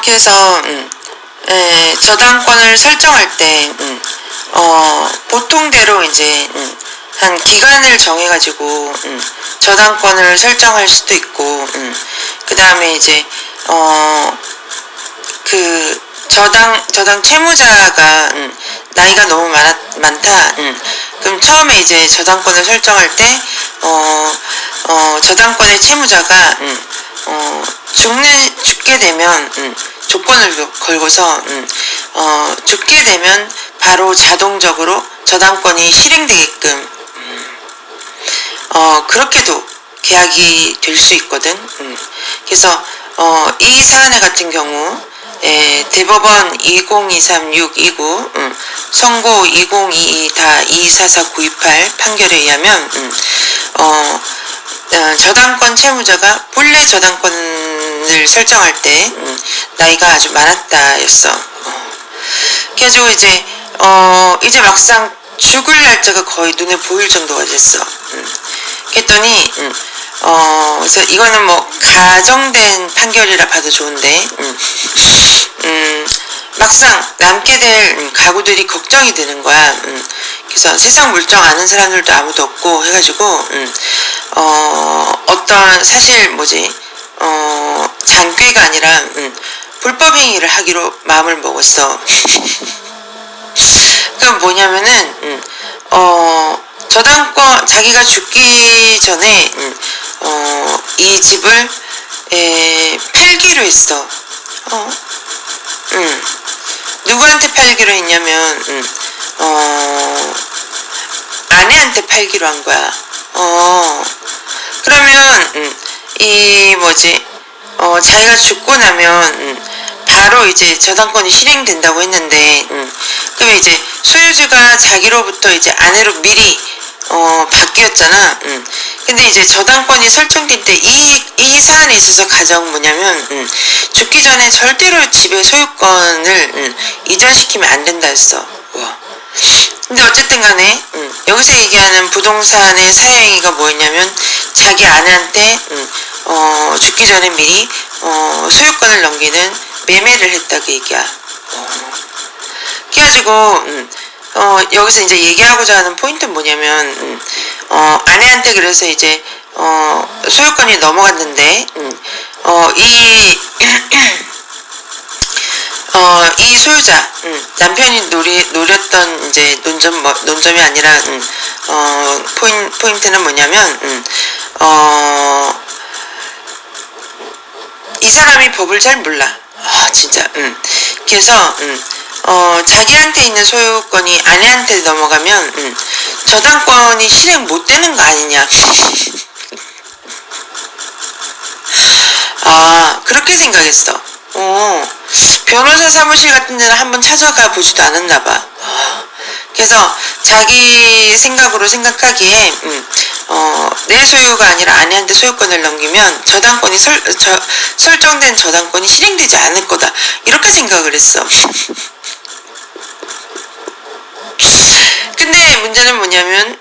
그래서 저당권을 설정할 때 보통대로 이제 한 기간을 정해가지고 저당권을 설정할 수도 있고 그 다음에 이제 그 저당 채무자가 나이가 너무 많다. 그럼 처음에 이제 저당권을 설정할 때 저당권의 채무자가 죽게 되면 조건을 걸고서 죽게 되면 바로 자동적으로 저당권이 실행되게끔 그렇게도 계약이 될 수 있거든. 그래서 이 사안의 같은 경우 대법원 2023629 선고 2022-244-928 판결에 의하면 저당권 채무자가 본래 저당권을 설정할 때 나이가 아주 많았다였어. 그래가지고 이제 막상 죽을 날짜가 거의 눈에 보일 정도가 됐어. 그랬더니 그래서 이거는 뭐 가정된 판결이라 봐도 좋은데 막상 남게 될 가구들이 걱정이 되는 거야. 그래서 세상 물정 아는 사람들도 아무도 없고 해가지고 어떤 사실 장괴가 아니라 불법 행위를 하기로 마음을 먹었어. 그건 뭐냐면은 저당권 자기가 죽기 전에 이 집을 팔기로 했어. 누구한테 팔기로 했냐면 아내한테 팔기로 한 거야. 그러면 자기가 죽고 나면 바로 이제 저당권이 실행된다고 했는데 그러면 이제 소유주가 자기로부터 이제 아내로 미리 바뀌었잖아. 근데 이제 저당권이 설정될 때 이 사안에 있어서 가장 뭐냐면 죽기 전에 절대로 집의 소유권을 이전시키면 안 된다 했어. 근데 어쨌든 간에 여기서 얘기하는 부동산의 사유행위가 뭐였냐면 자기 아내한테 죽기 전에 미리 소유권을 넘기는 매매를 했다고 얘기야. 그래가지고 여기서 이제 얘기하고자 하는 포인트는 뭐냐면 아내한테 그래서 이제 소유권이 넘어갔는데 이 소유자 남편이 노렸던 이제 논점이 아니라 포인트는 뭐냐면 이 사람이 법을 잘 몰라. 진짜. 그래서 자기한테 있는 소유권이 아내한테 넘어가면 저당권이 실행 못 되는 거 아니냐. 그렇게 생각했어. 변호사 사무실 같은 데는 한번 찾아가 보지도 않았나 봐. 그래서 자기 생각으로 생각하기에 내 소유가 아니라 아내한테 소유권을 넘기면 저당권이 설정된 저당권이 실행되지 않을 거다. 이렇게 생각을 했어. 근데 문제는 뭐냐면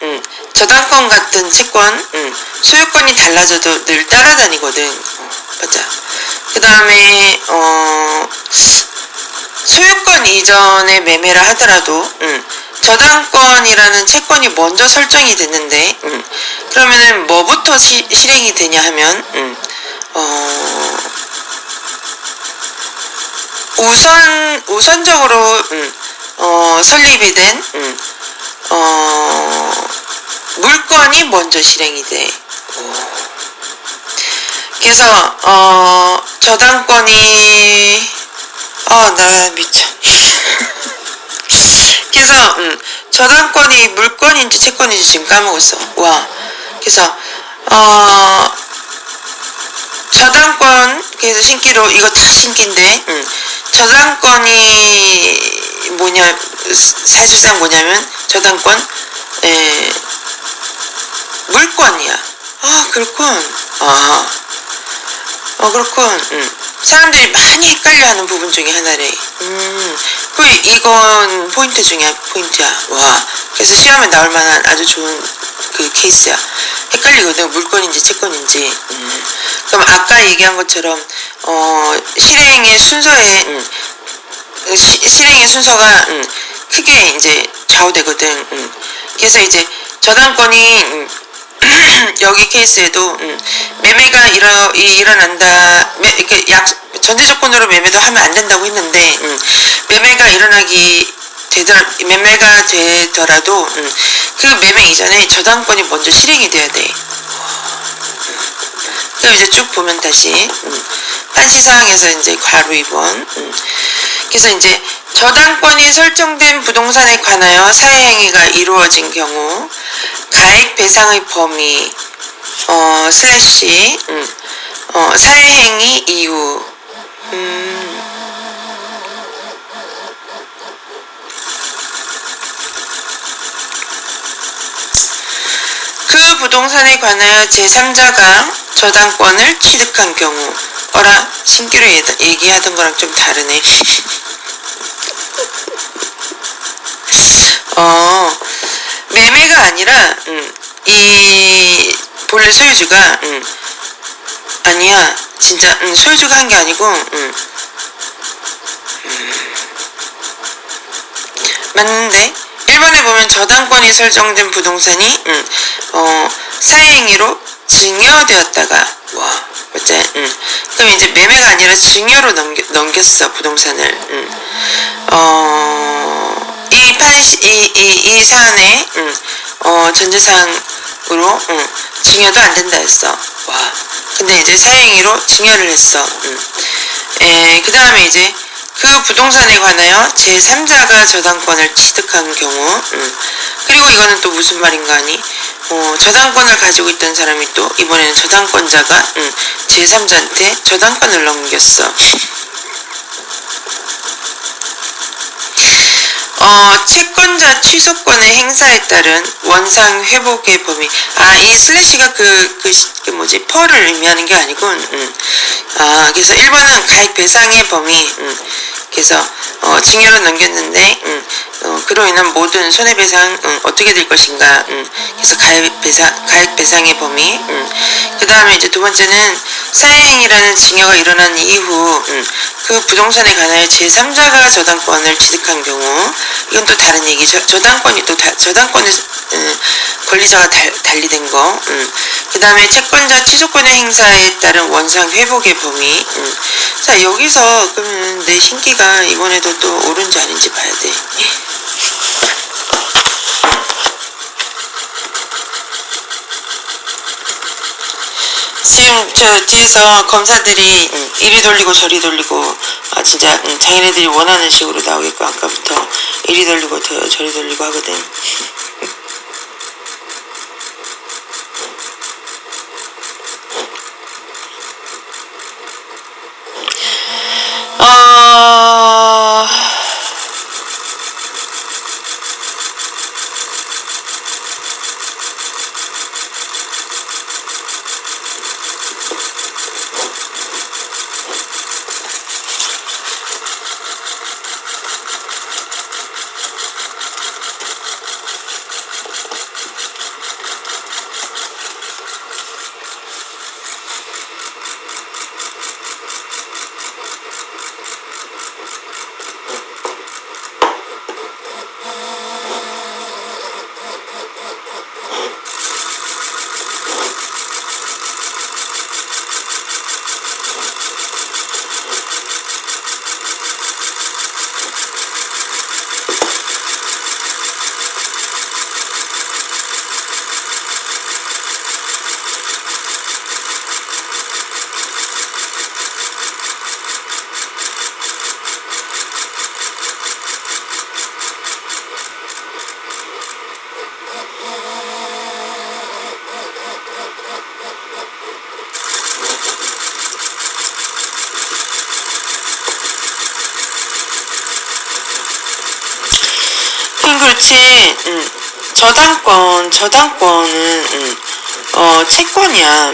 저당권 같은 채권 소유권이 달라져도 늘 따라다니거든. 맞아. 그 다음에 소유권 이전의 매매를 하더라도 저당권이라는 채권이 먼저 설정이 됐는데 그러면은 뭐부터 실행이 되냐 하면 우선적으로 설립이 된 물건이 먼저 실행이 돼. 그래서 저당권이 나 미쳐. 그래서 저당권이 물건인지 채권인지 지금 까먹었어. 그래서 저당권, 그래서 신기로 이거 다 신기인데 저당권이 사실상 뭐냐면 저당권 물건이야. 그렇군. 그렇군. 사람들이 많이 헷갈려하는 부분 중에 하나래. 이건 포인트 중에 포인트야. 그래서 시험에 나올 만한 아주 좋은 그 케이스야. 헷갈리거든. 물건인지 채권인지. 그럼 아까 얘기한 것처럼 실행의 순서에 실행의 순서가 크게 이제 좌우되거든. 그래서 이제 저당권이 여기 케이스에도 매매가 일어난다. 이렇게 전제 조건으로 매매도 하면 안 된다고 했는데 매매가 되더라도 그 매매 이전에 저당권이 먼저 실행이 돼야 돼. 그럼 이제 쭉 보면 다시 한시사항에서 이제 괄호 2번 그래서 이제 저당권이 설정된 부동산에 관하여 사회행위가 이루어진 경우 가액 배상의 범위 슬래시 사회행위 이유 그 부동산에 관하여 제3자가 저당권을 취득한 경우 어라 신규로 얘기하던 거랑 좀 다르네. 매매가 아니라 이 본래 소유주가 아니야 진짜 소유주가 한 게 아니고 맞는데 1번에 보면 저당권이 설정된 부동산이 사회행위로 증여되었다가 와 어째 그럼 이제 매매가 아니라 증여로 넘겼어 부동산을 이 사안에 전제사항으로 증여도 안 된다 했어. 와 근데 이제 사회행위로 증여를 했어. 그 다음에 이제 그 부동산에 관하여 제3자가 저당권을 취득한 경우 그리고 이거는 또 무슨 말인가 하니 저당권을 가지고 있던 사람이 또 이번에는 저당권자가 제3자한테 저당권을 넘겼어. 채권자 취소권의 행사에 따른 원상 회복의 범위. 이 슬래시가 그 뭐지 펄을 의미하는 게 아니고 그래서 1번은 가액 배상의 범위. 그래서 증여로 넘겼는데 그로 인한 모든 손해배상 어떻게 될 것인가. 그래서 가액 배상의 범위. 그 다음에 이제 두 번째는 사회행위라는 증여가 일어난 이후 그 부동산에 관하여 제3자가 저당권을 취득한 경우 이건 또 다른 얘기죠. 저당권이 또 저당권의 권리자가 달리된 거. 그 다음에 채권자 취소권의 행사에 따른 원상 회복의 범위. 자 여기서 그러면 내 신기가 이번에도 또 옳은지 아닌지 봐야 돼. 지금 저 뒤에서 검사들이 이리 돌리고 저리 돌리고 진짜 자기네들이 원하는 식으로 나오게끔 아까부터 이리 돌리고 저리 돌리고 하거든. 그렇지. 저당권은 채권이야.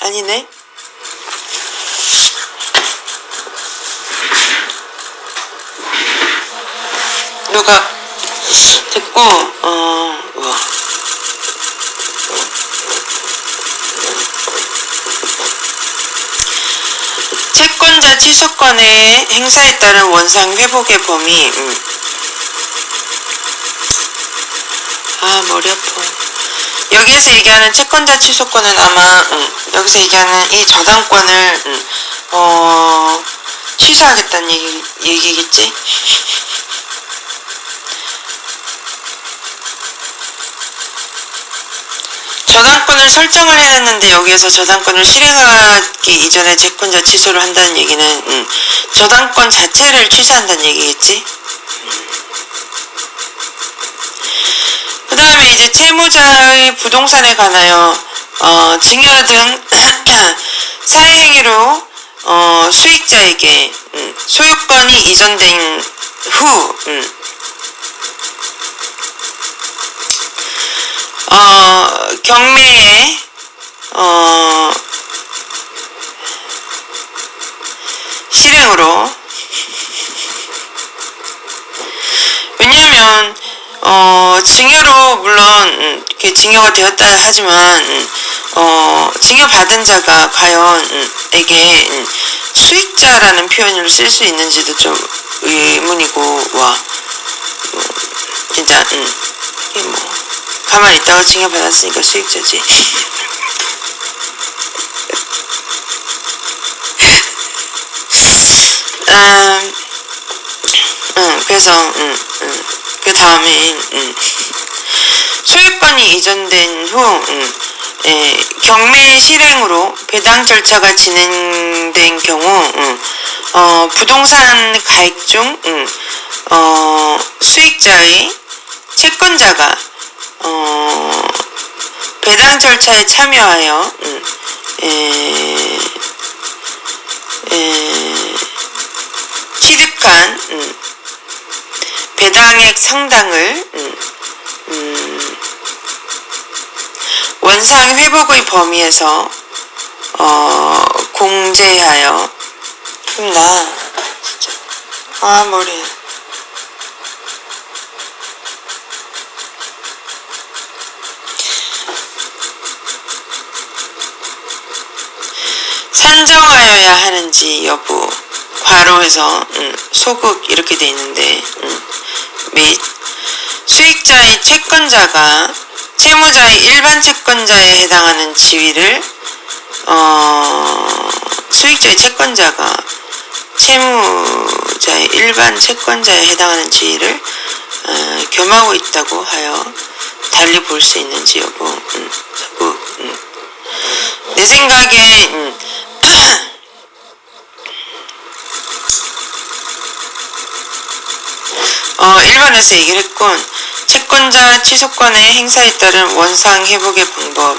아니네. 정도가 됐고, 우와. 채권자 취소권의 행사에 따른 원상 회복의 범위. 머리 아파. 여기에서 얘기하는 채권자 취소권은 아마 여기서 얘기하는 이 저당권을 취소하겠다는 얘기겠지? 저당권을 설정을 해놨는데 여기에서 저당권을 실행하기 이전에 채권자 취소를 한다는 얘기는 저당권 자체를 취소한다는 얘기겠지? 그 다음에 이제 채무자의 부동산에 관하여 증여 등 사회행위로 수익자에게 소유권이 이전된 후 경매의 실행으로, 왜냐하면 증여로 물론 증여가 되었다 하지만 증여받은 자가 과연 에게 수익자라는 표현을 쓸 수 있는지도 좀 의문이고, 와 진짜 이게 뭐 가만히 있다가 증여받았으니까 수익자지. 그래서 그 다음에 소유권이 이전된 후 경매 실행으로 배당 절차가 진행된 경우 부동산 가액 중 수익자의 채권자가 배당 절차에 참여하여 취득한 배당액 상당을 원상 회복의 범위에서 공제하여. 그럼 나 진짜 머리. 산정하여야 하는지 여부, 괄호에서 소극 이렇게 돼 있는데, 및 수익자의 채권자가 채무자의 일반 채권자에 해당하는 지위를 수익자의 채권자가 채무자의 일반 채권자에 해당하는 지위를 겸하고 있다고 하여 달리 볼 수 있는지 여부. 내 생각에 1번에서 얘기를 했군. 채권자 취소권의 행사에 따른 원상 회복의 방법.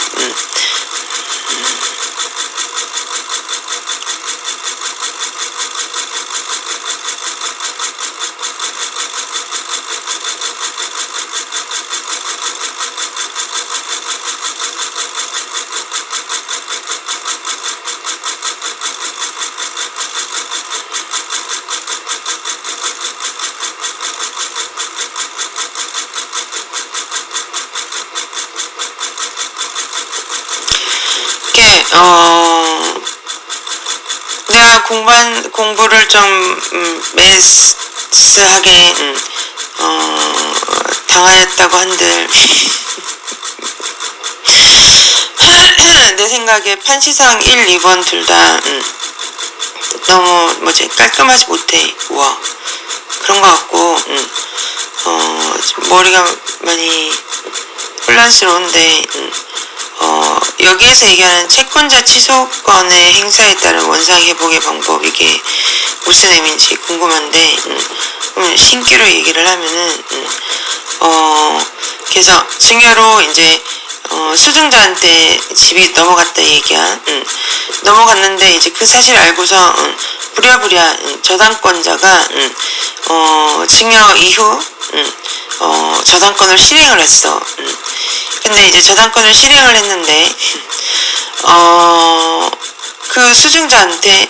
내가 공부를 좀 매스하게 당하였다고 한들 내 생각에 판시상 1, 2번 둘 다 너무 깔끔하지 못해. 우와, 그런 것 같고 머리가 많이 혼란스러운데 여기에서 얘기하는 채권자 취소권의 행사에 따른 원상 회복의 방법, 이게 무슨 의미인지 궁금한데 신기로 얘기를 하면은 그래서 증여로 이제 수증자한테 집이 넘어갔다 얘기야. 넘어갔는데 이제 그 사실을 알고서 부랴부랴 저당권자가 증여 이후 저당권을 실행을 했어. 근데 이제 저당권을 실행을 했는데 그 수증자한테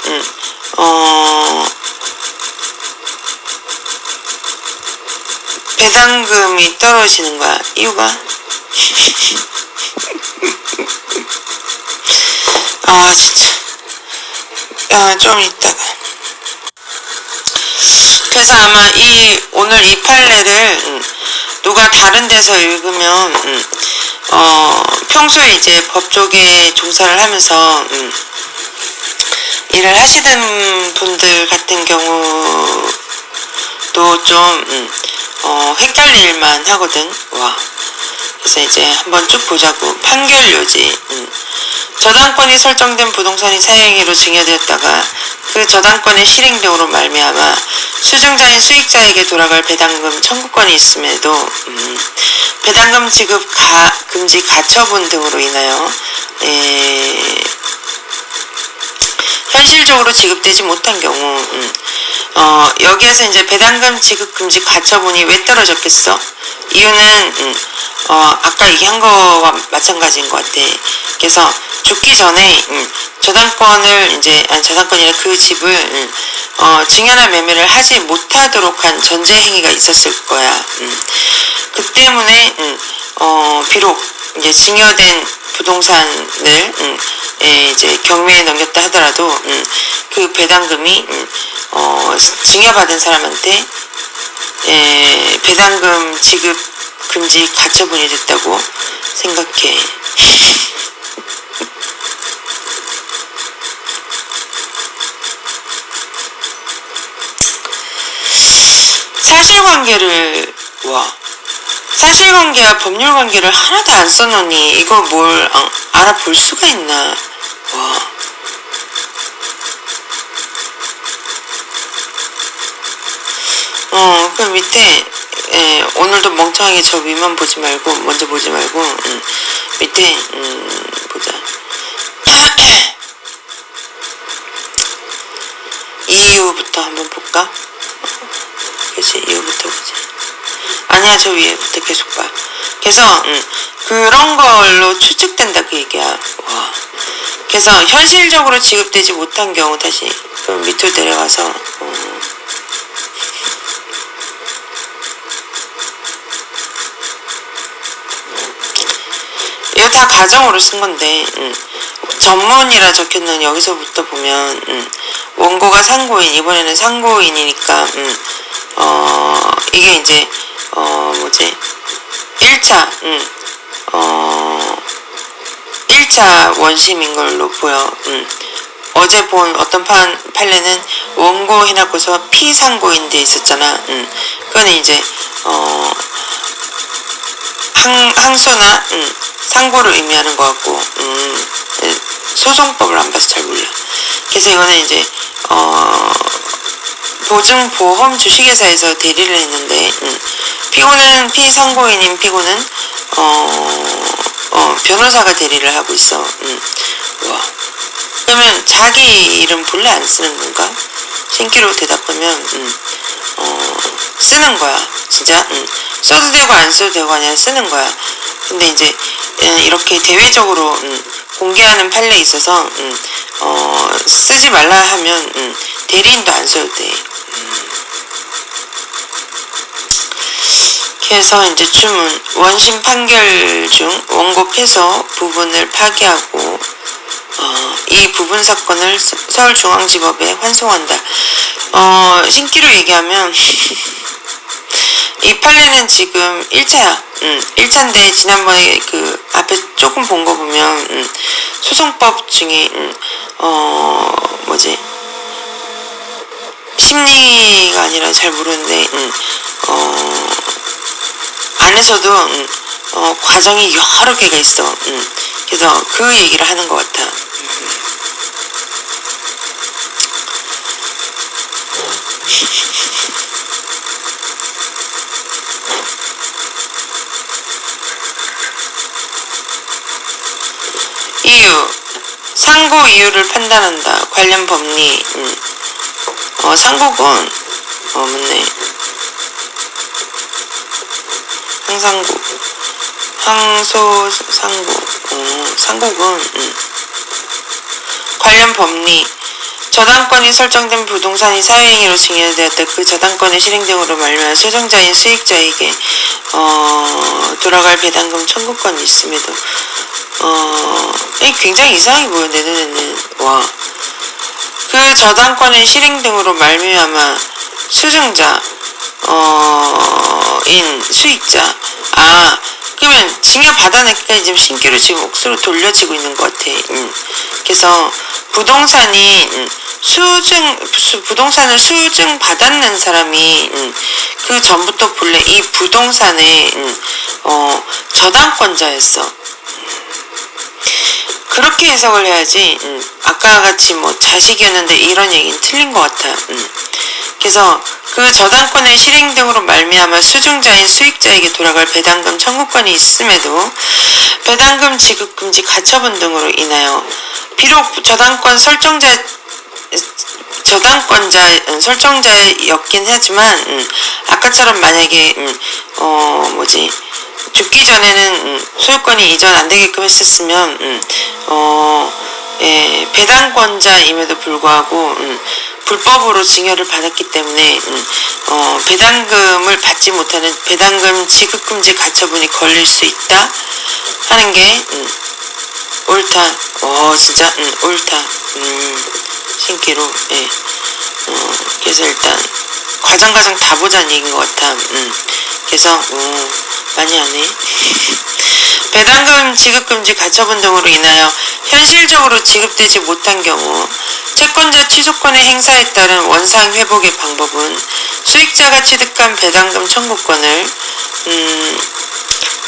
배당금이 떨어지는 거야. 이유가? 아, 진짜. 좀 이따가. 그래서 아마 오늘 이 판례를, 누가 다른 데서 읽으면, 평소에 이제 법조계 종사를 하면서, 일을 하시던 분들 같은 경우도 좀, 헷갈릴만 하거든. 와. 그래서 이제 한번 쭉 보자고. 판결료지. 저당권이 설정된 부동산이 사행위로 증여되었다가 그 저당권의 실행 등으로 말미암아 수증자인 수익자에게 돌아갈 배당금 청구권이 있음에도 배당금 지급 금지 가처분 등으로 인하여 현실적으로 지급되지 못한 경우 여기에서 이제 배당금 지급 금지 가처분이 왜 떨어졌겠어? 이유는 아까 얘기한 거와 마찬가지인 것 같아. 그래서 죽기 전에 저당권을 저당권이나 그 집을 증여나 매매를 하지 못하도록 한 전제 행위가 있었을 거야. 그 때문에 비록 이제 증여된 부동산을 이제 경매에 넘겼다 하더라도 그 배당금이 증여받은 사람한테 배당금 지급 금지 가처분이 됐다고 생각해. 사실관계와 법률관계를 하나도 안 써놓으니 이걸 뭘 알아볼 수가 있나. 와. 그 밑에 오늘도 멍청하게 저 위만 먼저 보지 말고 밑에 보자. 이유부터 한번 볼까? 그치, 이유부터 보자. 아니야, 저 위에부터 계속 봐. 그래서 그런 걸로 추측된다 그 얘기야. 와. 그래서 현실적으로 지급되지 못한 경우 다시 그럼 밑으로 내려가서 이거 다 가정으로 쓴 건데 전문이라 적혀있는 여기서부터 보면 원고가 상고인, 이번에는 상고인이니까 이게 이제 1차 원심인 걸로 보여. 어제 본 어떤 판례는 원고 해놓고서 피상고인 데 있었잖아. 그거는 이제 항소나 상고를 의미하는 것 같고 소송법을 안 봐서 잘 몰라. 그래서 이거는 이제 보증보험 주식회사에서 대리를 했는데 피고는 피상고인인 피고는 변호사가 대리를 하고 있어. 와. 그러면 자기 이름 본래 안 쓰는 건가? 신기로 대답하면 쓰는 거야. 진짜 써도 되고 안 써도 되고 아니라 쓰는 거야. 근데 이제 이렇게 대외적으로 공개하는 판례에 있어서 쓰지 말라 하면 대리인도 안 써도 돼. 그래서 이제 주문 원심 판결 중 원고 패소 부분을 파기하고 이 부분 사건을 서울중앙지법에 환송한다. 신기로 얘기하면 이 판례는 지금 1차야. 1차인데 지난번에 그 앞에 조금 본 거 보면 소송법 중에 심리가 아니라 잘 모르는데 안에서도 과정이 여러 개가 있어. 그래서 그 얘기를 하는 것 같아. 이유, 상고 이유를 판단한다. 관련 법리. 상고건 맞네. 항상고, 항소상고, 상고건 관련 법리. 저당권이 설정된 부동산이 사회행위로 증여되었다. 그 저당권의 실행 등으로 말미암아 소정자인 수익자에게 돌아갈 배당금 청구권이 있음에도 굉장히 이상해 보여 내 눈에는. 와. 그 저당권의 실행 등으로 말미암아 수증자 인 수익자. 그러면 증여 받아내기까지 지금 신규로 지금 옥수로 돌려지고 있는 것 같아. 그래서 부동산이 부동산을 수증 받았는 사람이 그 전부터 본래 이 부동산의 저당권자였어. 그렇게 해석을 해야지. 아까 같이 뭐 자식이었는데 이런 얘기는 틀린 것 같아. 그래서 그 저당권의 실행 등으로 말미암아 수증자인 수익자에게 돌아갈 배당금 청구권이 있음에도 배당금 지급 금지 가처분 등으로 인하여 비록 설정자였긴 하지만 아까처럼 만약에 죽기 전에는 소유권이 이전 안 되게끔 했었으면 배당권자임에도 불구하고 불법으로 증여를 받았기 때문에 배당금을 받지 못하는 배당금 지급금지 가처분이 걸릴 수 있다 하는 게 옳다. 진짜 옳다. 신기로. 그래서 일단 과정 다 보자는 얘기인 것 같아. 그래서 많이 하네. 배당금 지급금지 가처분 등으로 인하여 현실적으로 지급되지 못한 경우 채권자 취소권의 행사에 따른 원상 회복의 방법은 수익자가 취득한 배당금 청구권을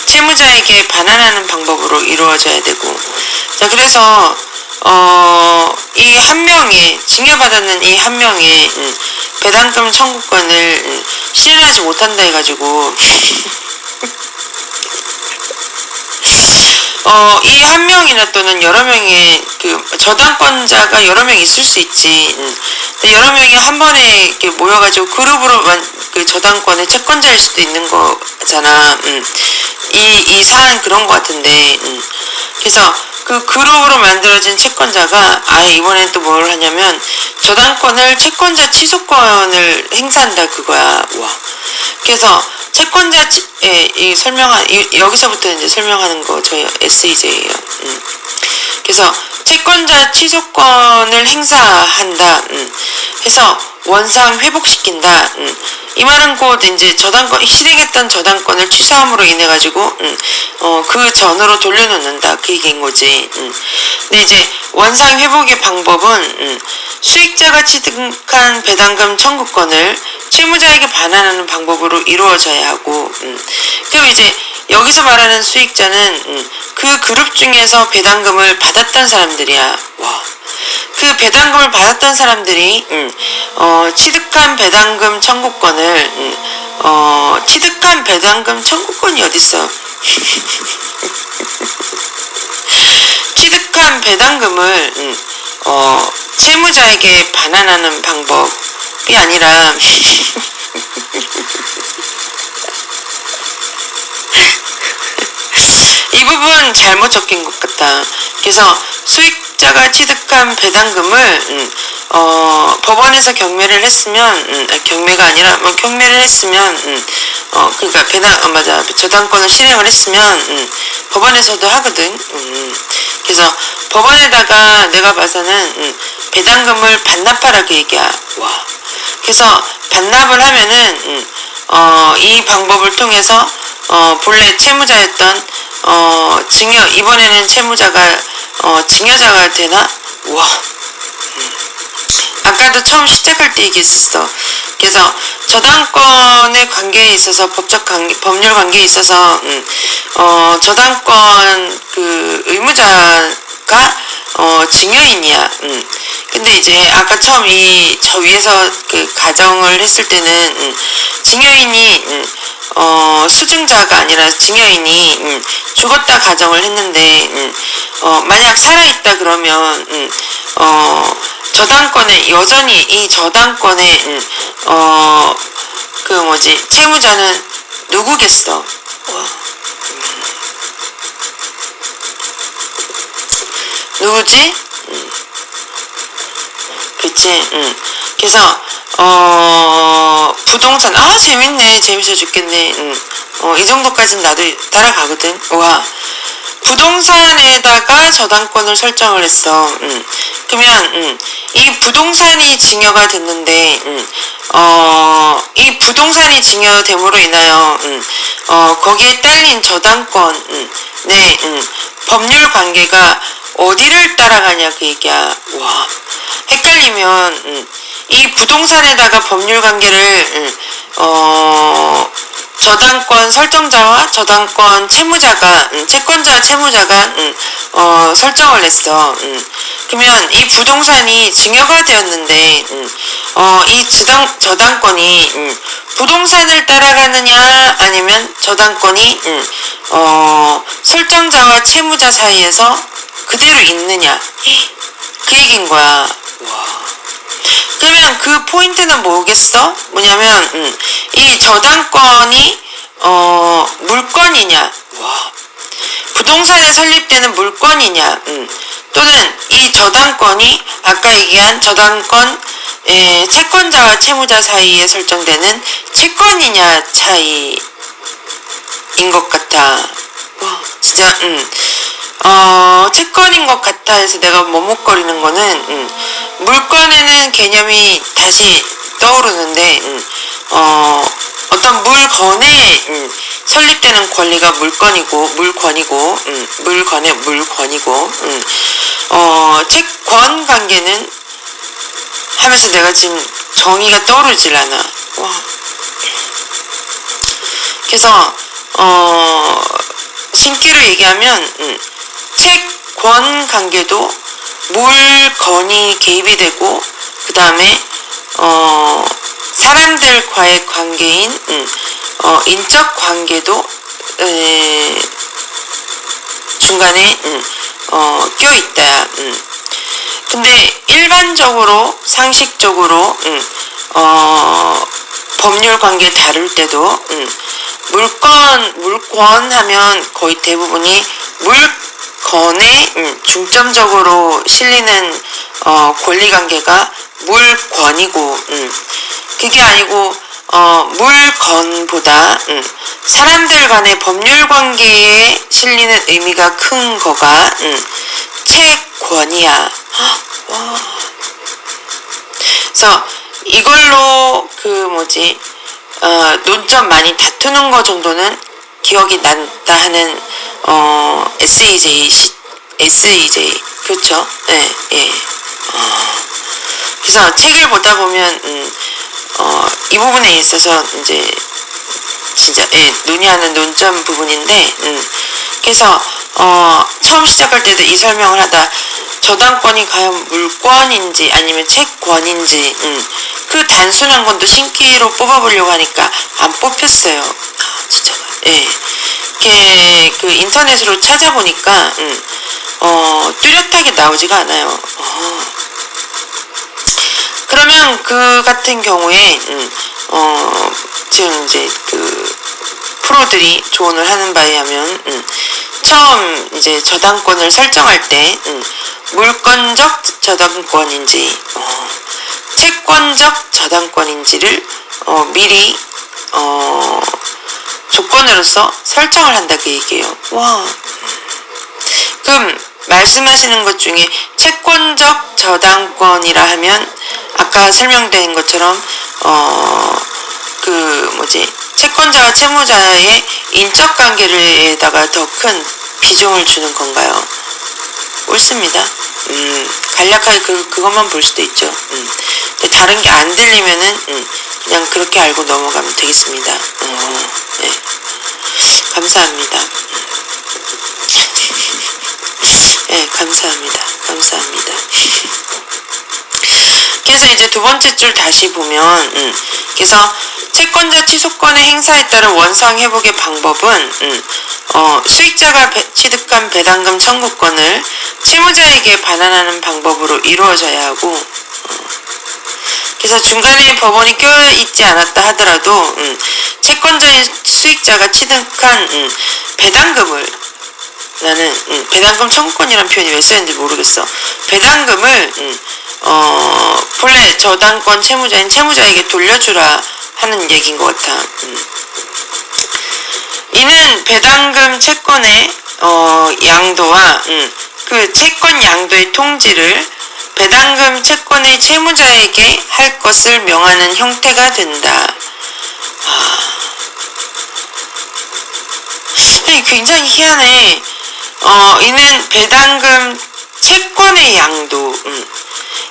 채무자에게 반환하는 방법으로 이루어져야 되고, 자, 그래서 이 한 명의 증여받았는 이 한 명의 배당금 청구권을 실현하지 못한다 해가지고 이 한 명이나 또는 여러 명의 그 저당권자가 여러 명 있을 수 있지. 근데 여러 명이 한 번에 이렇게 모여가지고 그룹으로만 그 저당권의 채권자일 수도 있는 거잖아. 이 사안 그런 거 같은데. 그래서 그 그룹으로 만들어진 채권자가 이번엔 또 뭘 하냐면 저당권을 채권자 취소권을 행사한다 그거야. 와. 그래서 채권자 여기서부터 이제 설명하는 거 저희 SEJ예요. 그래서 채권자 취소권을 행사한다. 해서 원상 회복시킨다. 이 말은 곧 이제 실행했던 저당권을 취소함으로 인해 가지고 그 전으로 돌려놓는다 그 얘기인 거지. 근데 이제 원상 회복의 방법은 수익자가 취득한 배당금 청구권을 채무자에게 반환하는 방법으로 이루어져야 하고, 그럼 이제 여기서 말하는 수익자는 그 그룹 중에서 배당금을 받았던 사람들이야. 와. 그 배당금을 받았던 사람들이 취득한 배당금 청구권을 취득한 배당금 청구권이 어딨어? 취득한 배당금을 채무자에게 반환하는 방법이 아니라 이 부분 잘못 적힌 것 같다. 그래서 수익자가 취득한 배당금을 법원에서 경매를 했으면 경매가 아니라 경매를 했으면 그러니까 저당권을 실행을 했으면 법원에서도 하거든. 그래서 법원에다가 내가 봐서는 배당금을 반납하라고 얘기야. 와. 그래서 반납을 하면은 이 방법을 통해서 본래 채무자였던 이번에는 채무자가 증여자가 되나? 와. 아까도 처음 시작할 때 얘기했었어. 그래서 저당권의 관계에 있어서 법률 관계에 있어서 저당권 그 의무자가 증여인이야. 근데 이제 아까 처음 저 위에서 그 가정을 했을 때는 증여인이 수증자가 아니라 증여인이 죽었다 가정을 했는데 만약 살아있다 그러면 저당권에 여전히 이 저당권의 채무자는 누구겠어? 누구지? 그치? 그래서 부동산 재밌네. 재밌어 죽겠네. 이 정도까지는 나도 따라가거든. 와, 부동산에다가 저당권을 설정을 했어. 그러면 이 부동산이 증여가 됐는데 이 부동산이 증여됨으로 인하여 거기에 딸린 저당권 네 법률 관계가 어디를 따라가냐 그 얘기야. 와, 헷갈리면 이 부동산에다가 법률 관계를 저당권 설정자와 저당권 채무자가 채권자와 채무자가 설정을 했어. 그러면 이 부동산이 증여가 되었는데 이 저당권이 부동산을 따라가느냐 아니면 저당권이 설정자와 채무자 사이에서 그대로 있느냐 그 얘기인 거야. 와. 그러면 그 포인트는 뭐겠어? 뭐냐면 이 저당권이 물건이냐, 와, 부동산에 설립되는 물건이냐, 또는 이 저당권이 아까 얘기한 저당권 채권자와 채무자 사이에 설정되는 채권이냐 차이인 것 같아. 와, 진짜 채권인 것 같아 해서 내가 머뭇거리는 거는 물건에는 개념이 다시 떠오르는데 어떤 물건에 설립되는 권리가 물권이고 채권 관계는 하면서 내가 지금 정의가 떠오르질 않아. 와. 그래서 신기로 얘기하면 채권 관계도 물건이 개입이 되고 그 다음에 사람들과의 관계인 인적 관계도 중간에 껴있다. 근데 일반적으로 상식적으로 법률 관계 다룰 때도 물권 하면 거의 대부분이 물건에 중점적으로 실리는 권리관계가 물권이고 그게 아니고 물건보다 사람들 간의 법률관계에 실리는 의미가 큰 거가 채권이야. 와. 그래서 이걸로 논점 많이 다투는 거 정도는 기억이 난다 하는 SEJ 그렇죠? 네, 예. 그래서 책을 보다 보면 이 부분에 있어서 이제 진짜 논의하는 논점 부분인데 그래서 처음 시작할 때도 이 설명을 하다 저당권이 과연 물권인지 아니면 채권인지 그 단순한 건도 신기로 뽑아보려고 하니까 안 뽑혔어요. 진짜 그 인터넷으로 찾아보니까 뚜렷하게 나오지가 않아요. 그러면 그 같은 경우에 지금 이제 그 프로들이 조언을 하는 바에 하면 처음 이제 저당권을 설정할 때 물권적 저당권인지 채권적 저당권인지를 미리 조건으로서 설정을 한다 그 얘기예요. 와. 그럼 말씀하시는 것 중에 채권적 저당권이라 하면 아까 설명된 것처럼 채권자와 채무자의 인적 관계에다가 더 큰 비중을 주는 건가요? 옳습니다. 간략하게 그것만 볼 수도 있죠. 근데 다른 게 안 들리면은 그냥 그렇게 알고 넘어가면 되겠습니다. 네. 감사합니다. 네, 감사합니다. 그래서 이제 두 번째 줄 다시 보면 그래서 채권자 취소권의 행사에 따른 원상 회복의 방법은 수익자가 취득한 배당금 청구권을 채무자에게 반환하는 방법으로 이루어져야 하고 그래서 중간에 법원이 껴있지 않았다 하더라도 채권자의 수익자가 취득한 배당금을 나는 배당금 청구권이라는 표현이 왜 쓰였는지 모르겠어. 배당금을 본래 저당권 채무자인 채무자에게 돌려주라 하는 얘기인 것 같아. 이는 배당금 채권의 양도와 그 채권 양도의 통지를 배당금 채권의 채무자에게 할 것을 명하는 형태가 된다. 굉장히 희한해. 이는 배당금 채권의 양도.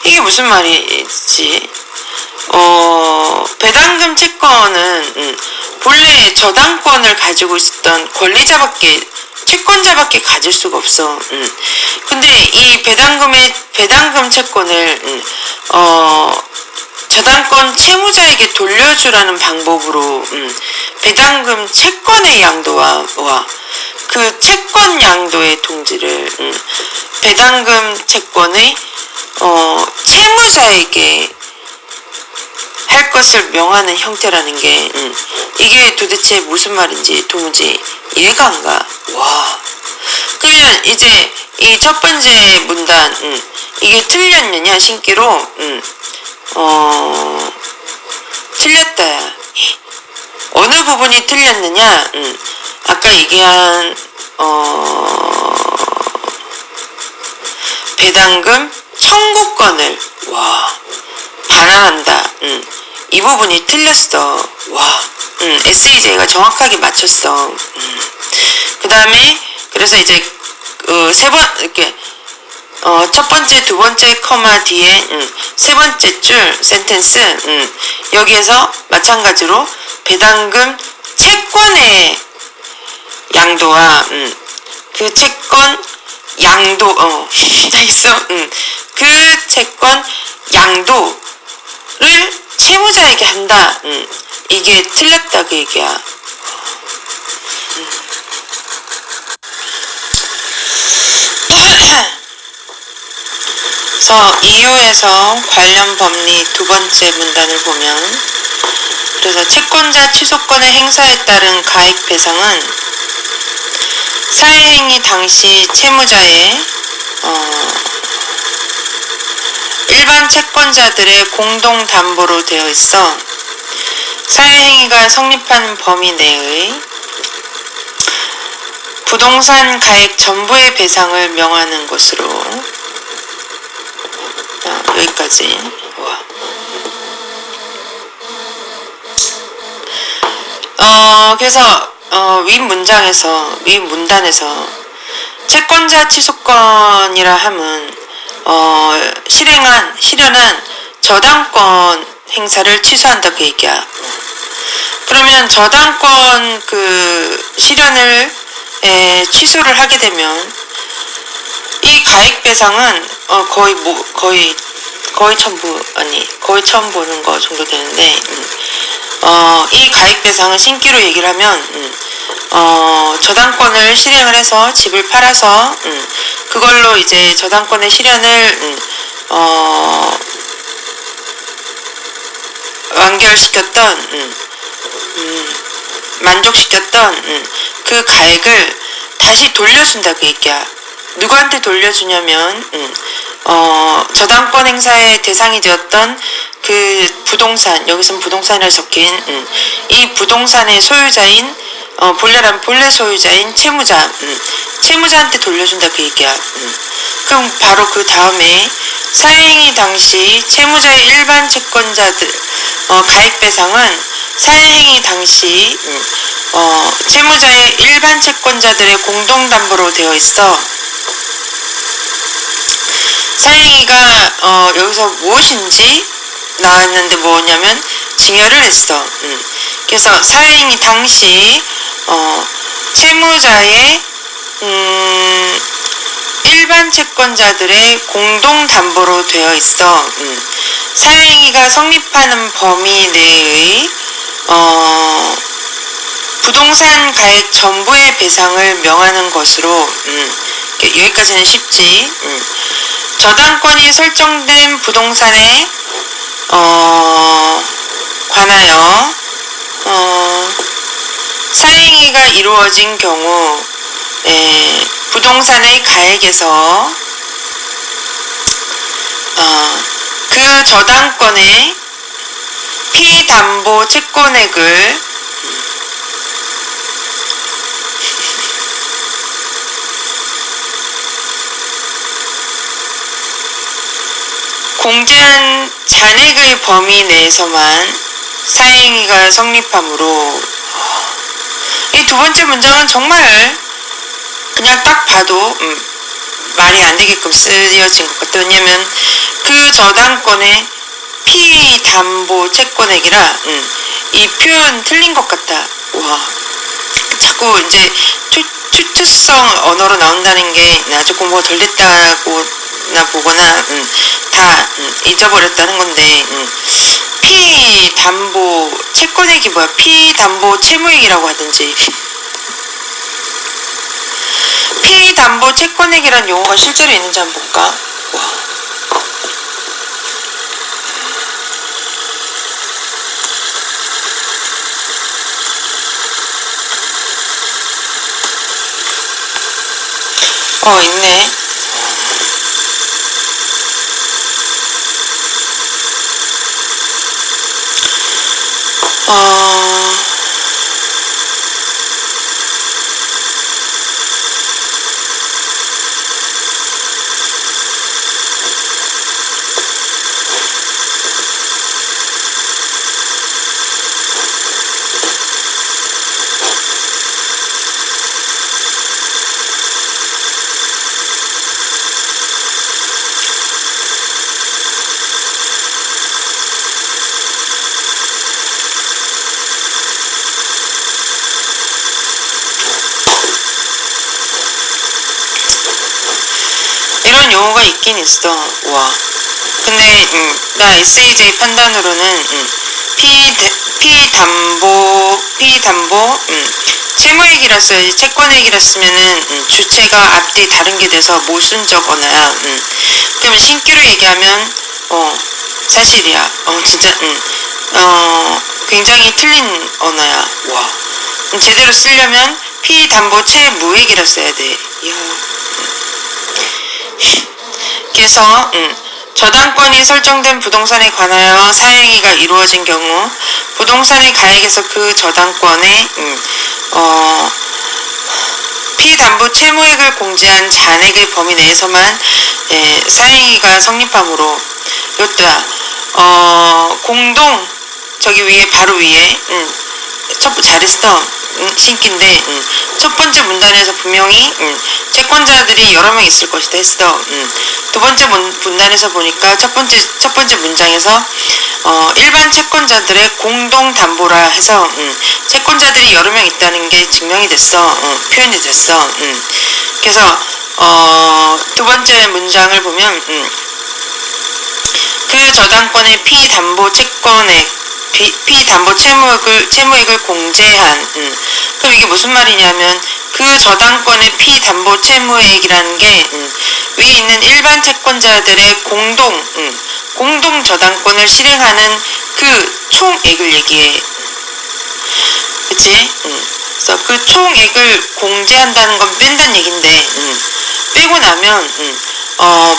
이게 무슨 말이지? 배당금 채권은 본래 저당권을 가지고 있었던 권리자밖에, 채권자밖에 가질 수가 없어. 근데 이 배당금 채권을 저당권 채무자에게 돌려주라는 방법으로 배당금 채권의 양도와 그 채권 양도의 통지를 배당금 채권의 채무자에게 할 것을 명하는 형태라는 게 이게 도대체 무슨 말인지 도무지 이해가 안 가. 와. 그러면 이제 이 첫 번째 문단 이게 틀렸느냐 신기로 틀렸다. 어느 부분이 틀렸느냐? 아까 얘기한 배당금 청구권을 반환한다. 이 부분이 틀렸어. SEJ가 정확하게 맞췄어. 그 다음에 그래서 이제 이렇게 첫 번째, 두 번째 커마 뒤에 세 번째 줄 센텐스 여기에서 마찬가지로 배당금 채권의 양도와 그 채권 양도 있어. 그 채권 양도를 채무자에게 한다. 이게 틀렸다 그 얘기야. 그래서 이유에서 관련 법리 두 번째 문단을 보면 그래서 채권자 취소권의 행사에 따른 가액 배상은 사회행위 당시 채무자의 일반 채권자들의 공동 담보로 되어 있어 사회행위가 성립하는 범위 내의 부동산 가액 전부의 배상을 명하는 것으로 여기까지. 그래서 윗 문단에서 채권자 취소권이라 함은 실현한 저당권 행사를 취소한다 그 얘기야. 그러면 저당권 그 실현을 취소를 하게 되면 이 가액 배상은 거의 처음 보는 거 정도 되는데 이 가액 배상은 신기로 얘기를 하면 저당권을 실행을 해서 집을 팔아서 그걸로 이제 저당권의 실현을 완결시켰던 만족시켰던 그 가액을 다시 돌려준다 그 얘기야. 누구한테 돌려주냐면 저당권 행사의 대상이 되었던 그 부동산, 여기서는 부동산이라 적힌 이 부동산의 소유자인 본래 소유자인 채무자한테 돌려준다 그 얘기야. 그럼 바로 그 다음에 사회행위 당시 채무자의 일반 채권자들 가액 배상은 사회행위 당시 채무자의 일반 채권자들의 공동담보로 되어 있어. 사회행위가 여기서 무엇인지 나왔는데 뭐냐면 증여를 했어. 그래서 사회행위 당시 채무자의 일반 채권자들의 공동담보로 되어 있어. 사회행위가 성립하는 범위 내의 부동산 가액 전부의 배상을 명하는 것으로 여기까지는 쉽지. 저당권이 설정된 부동산에 관하여 사회행위가 이루어진 경우 부동산의 가액에서 그 저당권의 피담보 채권액을 공제한 잔액의 범위 내에서만 사행위가 성립하므로, 이 두 번째 문장은 정말 그냥 딱 봐도 말이 안 되게끔 쓰여진 것 같아요. 왜냐면 그 저당권의 피담보 채권액이라 이 표현 틀린 것 같다. 와, 자꾸 이제 추측성 언어로 나온다는 게 나 조금 뭐 덜 됐다고나 보거나 다 잊어버렸다는 건데, 피담보 채권액이 뭐야? 피담보 채무액이라고 하든지. 피담보 채권액이란 용어가 실제로 있는지 한번 볼까? 와. 있네. 이런 용어가 있긴 있어. 와. 근데 나 SAJ 판단으로는 피담보 채무액이라 써야지, 채권액이라 쓰면은 주체가 앞뒤 다른 게 돼서 모순적 언어야. 그러면 신규로 얘기하면 사실이야. 진짜 굉장히 틀린 언어야. 와. 제대로 쓰려면 피담보 채무액이라 써야 돼. 이야. 그래서 저당권이 설정된 부동산에 관하여 사행위가 이루어진 경우 부동산의 가액에서 그 저당권의 피담보 채무액을 공제한 잔액의 범위 내에서만 사행위가 성립하므로, 이것도야. 공동, 저기 위에 바로 위에 잘했어. 신기인데 첫 번째 문단에서 분명히 채권자들이 여러 명 있을 것이다 했어. 두 번째 문단에서 보니까 첫 번째 문장에서 일반 채권자들의 공동 담보라 해서 채권자들이 여러 명 있다는 게 증명이 됐어. 표현이 됐어. 그래서 두 번째 문장을 보면 그 저당권의 피담보 채권액, 피담보 채무액을 공제한. 그럼 이게 무슨 말이냐면 그 저당권의 피담보 채무액이라는 게 위에 있는 일반 채권자들의 공동 저당권을 실행하는 그 총액을 얘기해. 그치? 그래서 그 총액을 공제한다는 건 뺀다는 얘긴데, 빼고 나면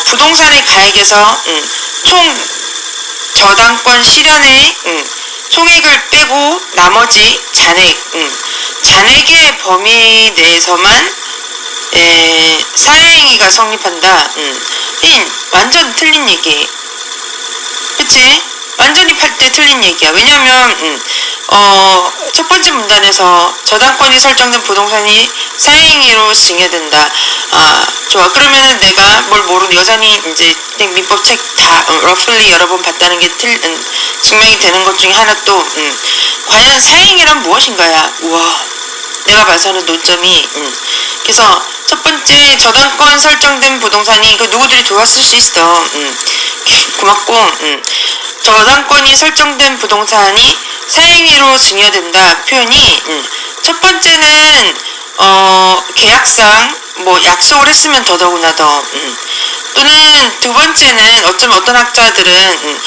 부동산의 가액에서 총 저당권 실현의 총액을 빼고 나머지 잔액의 범위 내에서만 사행위가 성립한다. 완전 틀린 얘기. 그치? 완전히 팔 때 틀린 얘기야. 왜냐면 첫 번째 문단에서 저당권이 설정된 부동산이 사행위로 증여된다. 좋아. 그러면은 내가 뭘 모르는 여전히 이제 민법 책 다 러플리 여러 번 봤다는 게 증명이 되는 것 중에 하나 또 과연 사행위란 무엇인가야? 우와. 내가 봐서는 논점이 그래서 첫 번째 저당권 설정된 부동산이 그 누구들이 도왔을 수 있어. 고맙고 저당권이 설정된 부동산이 사행위로 증여된다 표현이 첫 번째는 계약상 뭐 약속을 했으면 더더구나 더 또는 두 번째는 어쩌면 어떤 학자들은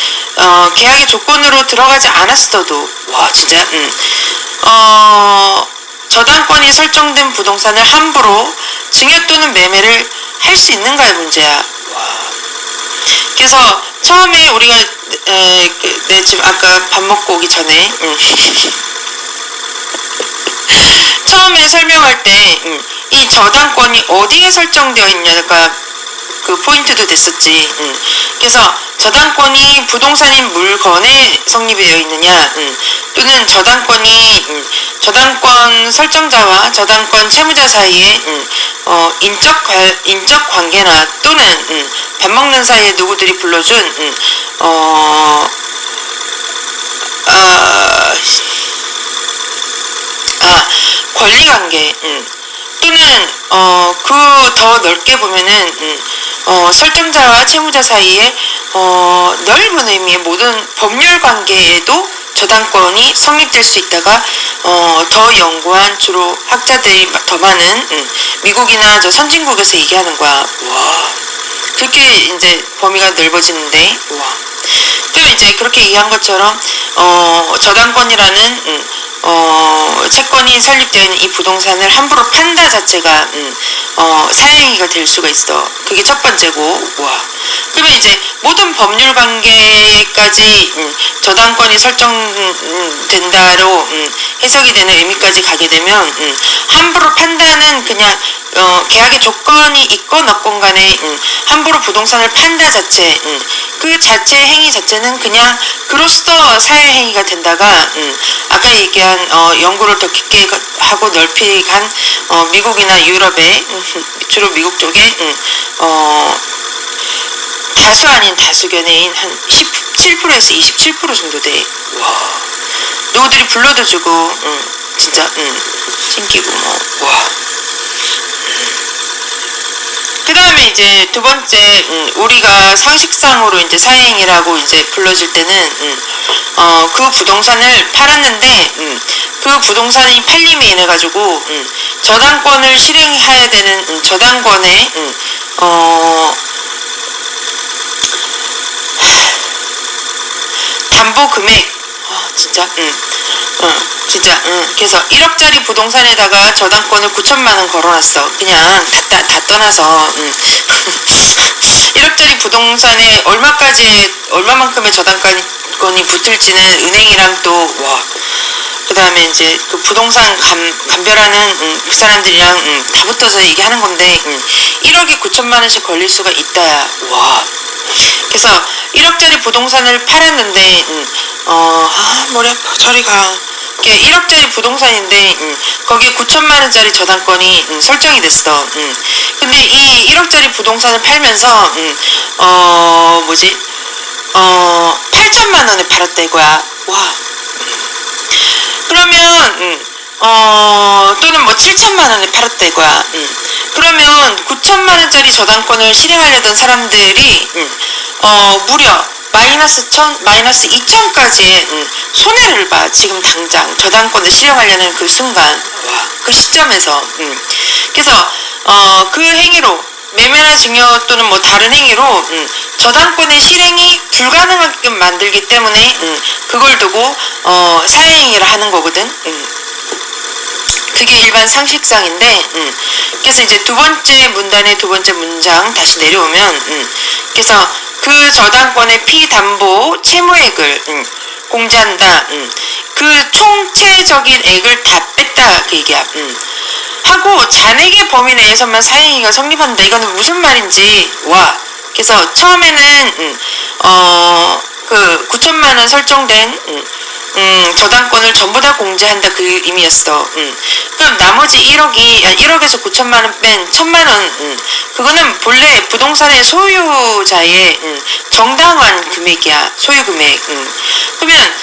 계약의 조건으로 들어가지 않았어도 와 진짜 저당권이 설정된 부동산을 함부로 증여 또는 매매를 할 수 있는가의 문제야. 와. 그래서 처음에 우리가 내 지금 아까 밥 먹고 오기 전에 처음에 설명할 때 이 저당권이 어디에 설정되어 있냐가 그 포인트도 됐었지. 그래서 저당권이 부동산인 물건에 성립이 되어 있느냐, 또는 저당권이 저당권 설정자와 저당권 채무자 사이에 인적 관계나 또는 밥 먹는 사이에 누구들이 불러준 권리관계, 또는 그 더 넓게 보면은 설정자와 채무자 사이에 넓은 의미의 모든 법률 관계에도 저당권이 성립될 수 있다가 더 연구한 주로 학자들이 더 많은 미국이나 저 선진국에서 얘기하는 거야. 와, 그렇게 이제 범위가 넓어지는데, 와. 또 이제 그렇게 얘기한 것처럼 저당권이라는 채권이 설립되어 있는 이 부동산을 함부로 판다 자체가 사행위가 될 수가 있어. 그게 첫 번째고. 와. 그러면 이제 모든 법률 관계까지 저당권이 설정된다로 해석이 되는 의미까지 가게 되면 함부로 판다는 그냥 계약의 조건이 있건 없건 간에 함부로 부동산을 판다 자체, 그 자체 행위 자체는 그냥 그로써 사회행위가 된다가 아까 얘기한 연구를 더 깊게 하고 넓히 간 미국이나 유럽의 주로 미국 쪽에 다수 아닌 다수견해인 한 17%에서 27% 정도 돼. 와. 누구들이 불러도 주고 진짜 챙기고 뭐. 와. 그 다음에 이제 두 번째, 우리가 상식상으로 이제 사행이라고 이제 불러질 때는, 그 부동산을 팔았는데, 그 부동산이 팔림에 인해가지고, 저당권을 실행해야 되는, 저당권의, 담보 금액, 진짜, 그래서 1억짜리 부동산에다가 저당권을 9천만원 걸어놨어. 그냥 다 떠나서 1억짜리 부동산에 얼마만큼의 저당권이 붙을지는 은행이랑 또 그 다음에 이제 그 부동산 감별하는 그 사람들이랑 다 붙어서 얘기하는 건데 1억에 9천만원씩 걸릴 수가 있다야. 와. 그래서 1억짜리 부동산을 팔았는데 머리 아파. 저리 가. 1억짜리 부동산인데 거기에 9천만원짜리 저당권이 설정이 됐어. 근데 이 1억짜리 부동산을 팔면서 8천만원에 팔았다 이거야. 와. 그러면 또는 7천만원에 팔았다 이거야. 그러면 9천만원짜리 저당권을 실행하려던 사람들이 무려 마이너스 2천까지의 손해를 봐. 지금 당장 저당권을 실행하려는 그 순간, 와, 그 시점에서. 그래서 그 행위로 매매나 증여 또는 다른 행위로 저당권의 실행이 불가능하게끔 만들기 때문에 그걸 두고 사행위를 하는 거거든. 그게 일반 상식상인데, 그래서 이제 두 번째 문단의 두 번째 문장 다시 내려오면, 그래서 그 저당권의 피담보 채무액을 공제한다. 그 총체적인 액을 다 뺐다 그 얘기야. 하고 잔액의 범위 내에서만 사행위가 성립한다. 이거는 무슨 말인지 와. 그래서 처음에는 그 9천만원 설정된 저당권을 전부 다 공제한다 그 의미였어. 그럼 나머지 1억에서 9천만원 뺀 1천만원 그거는 본래 부동산의 소유자의 정당한 금액이야. 소유 금액. 그러면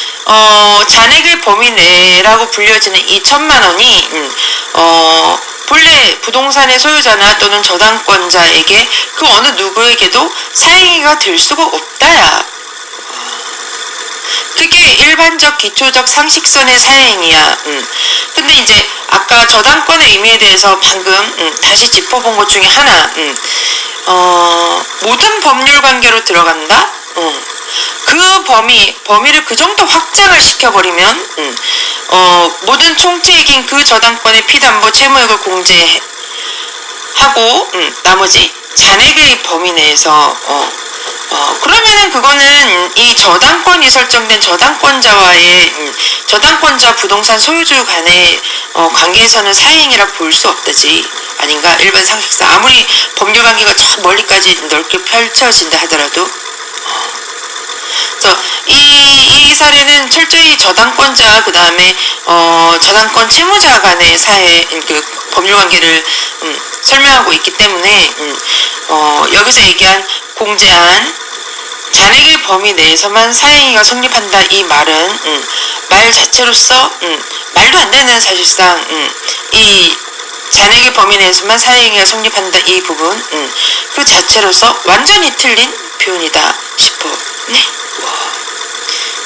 잔액의 범위 내라고 불려지는 이 1천만원이 본래 부동산의 소유자나 또는 저당권자에게 그 어느 누구에게도 사행위가 될 수가 없다야. 그게 일반적 기초적 상식선의 사행이야. 근데 이제 아까 저당권의 의미에 대해서 방금 다시 짚어본 것 중에 하나, 모든 법률 관계로 들어간다. 그 범위를 그 정도 확장을 시켜버리면 모든 총체액인 그 저당권의 피담보 채무액을 공제하고 나머지 잔액의 범위 내에서 그러면은 그거는 이 저당권이 설정된 저당권자와의 저당권자 부동산 소유주 간의 관계에서는 사행이라 볼 수 없다지 아닌가? 일반 상식상 아무리 법률 관계가 저 멀리까지 넓게 펼쳐진다 하더라도 그래서 이 사례는 철저히 저당권자 그 다음에 저당권 채무자 간의 사회 그 법률 관계를 설명하고 있기 때문에 여기서 얘기한 공제한 잔액의 범위 내에서만 사행위가 성립한다 이 말은 말 자체로서 말도 안 되는 사실상 이 잔액의 범위 내에서만 사행위가 성립한다 이 부분 그 자체로서 완전히 틀린 표현이다 싶어. 네.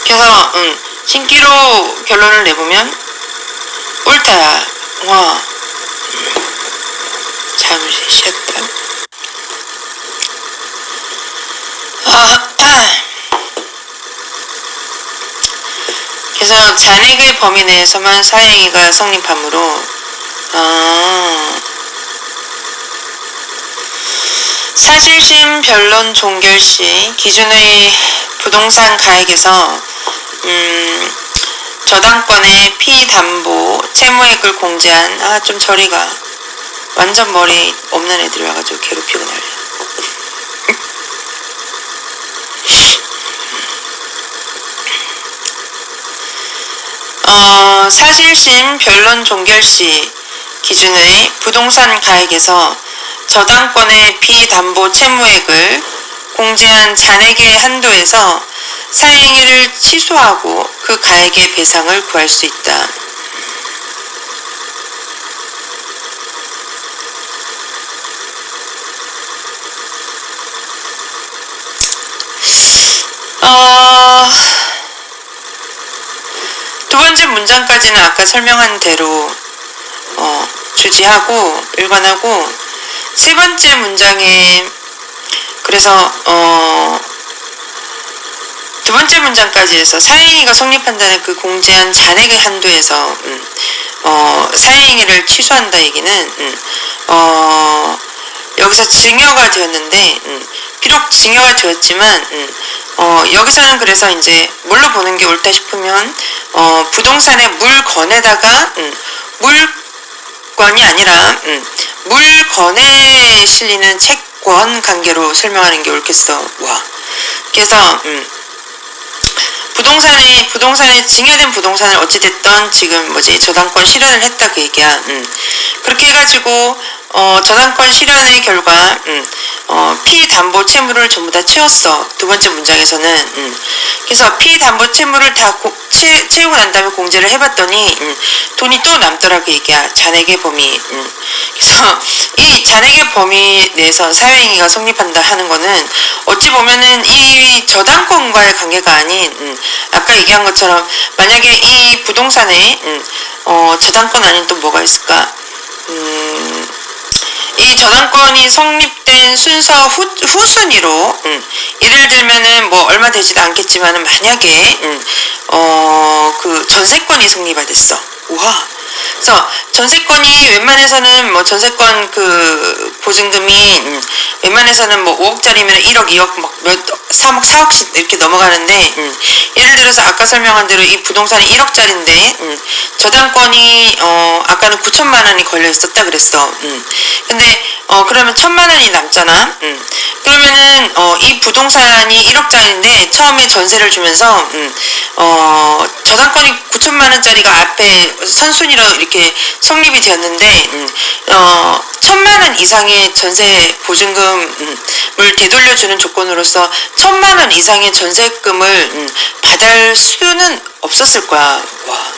그래서 신기로 결론을 내보면 옳다. 와. 잠시 쉬었다. 그래서 잔액의 범위 내에서만 사행위가 성립하므로 사실심 변론 종결 시 기준의 부동산 가액에서 저당권의 피담보 채무액을 공제한 좀 저리가 완전 머리 없는 애들이 와가지고 괴롭히고 난리야. 사실심 변론 종결 시 기준의 부동산 가액에서 저당권의 비담보 채무액을 공제한 잔액의 한도에서 사행위를 취소하고 그 가액의 배상을 구할 수 있다. 두 번째 문장까지는 아까 설명한 대로 주지하고 일관하고 세 번째 문장에 그래서 두 번째 문장까지 해서 사행위가 성립한다는 그 공제한 잔액의 한도에서 사행위를 취소한다 얘기는 여기서 증여가 되었는데 비록 증여가 되었지만 여기서는 그래서 이제 뭘로 보는 게 옳다 싶으면 부동산의 물건에다가 물건이 아니라 물건에 실리는 채권 관계로 설명하는 게 옳겠어. 와. 그래서 부동산에 증여된 부동산을 어찌됐던 지금 저당권 실현을 했다 그 얘기야. 그렇게 해가지고 저당권 실현의 결과 피담보 채무를 전부 다 채웠어. 두 번째 문장에서는 그래서 피담보 채무를 다 채우고 난 다음에 공제를 해봤더니 돈이 또 남더라 그 얘기야. 잔액의 범위. 그래서 이 잔액의 범위 내에서 사회행위가 성립한다 하는 거는 어찌 보면은 이 저당권과의 관계가 아닌 아까 얘기한 것처럼 만약에 이 부동산에 저당권 아닌 또 뭐가 있을까? 이 저당권이 성립된 순서 후순위로 예를 들면은 뭐 얼마 되지도 않겠지만은 만약에 그 전세권이 성립이 됐어. 우와. 그래서 전세권이 웬만해서는 뭐 전세권 그 보증금이 웬만해서는 뭐 5억짜리면 1억, 2억 막 3억, 4억씩 이렇게 넘어가는데 예를 들어서 아까 설명한 대로 이 부동산이 1억짜리인데 저당권이 아까는 9천만 원이 걸려 있었다 그랬어. 근데 그러면 1,000만 원이 남잖아. 그러면은 이 부동산이 1억짜리인데 처음에 전세를 주면서 저당권이 9천만 원짜리가 앞에 선순위로 이렇게 성립이 되었는데 1,000만 원 이상의 전세 보증금을 되돌려주는 조건으로서 1,000만 원 이상의 전세금을 받을 수요는 없었을 거야. 와.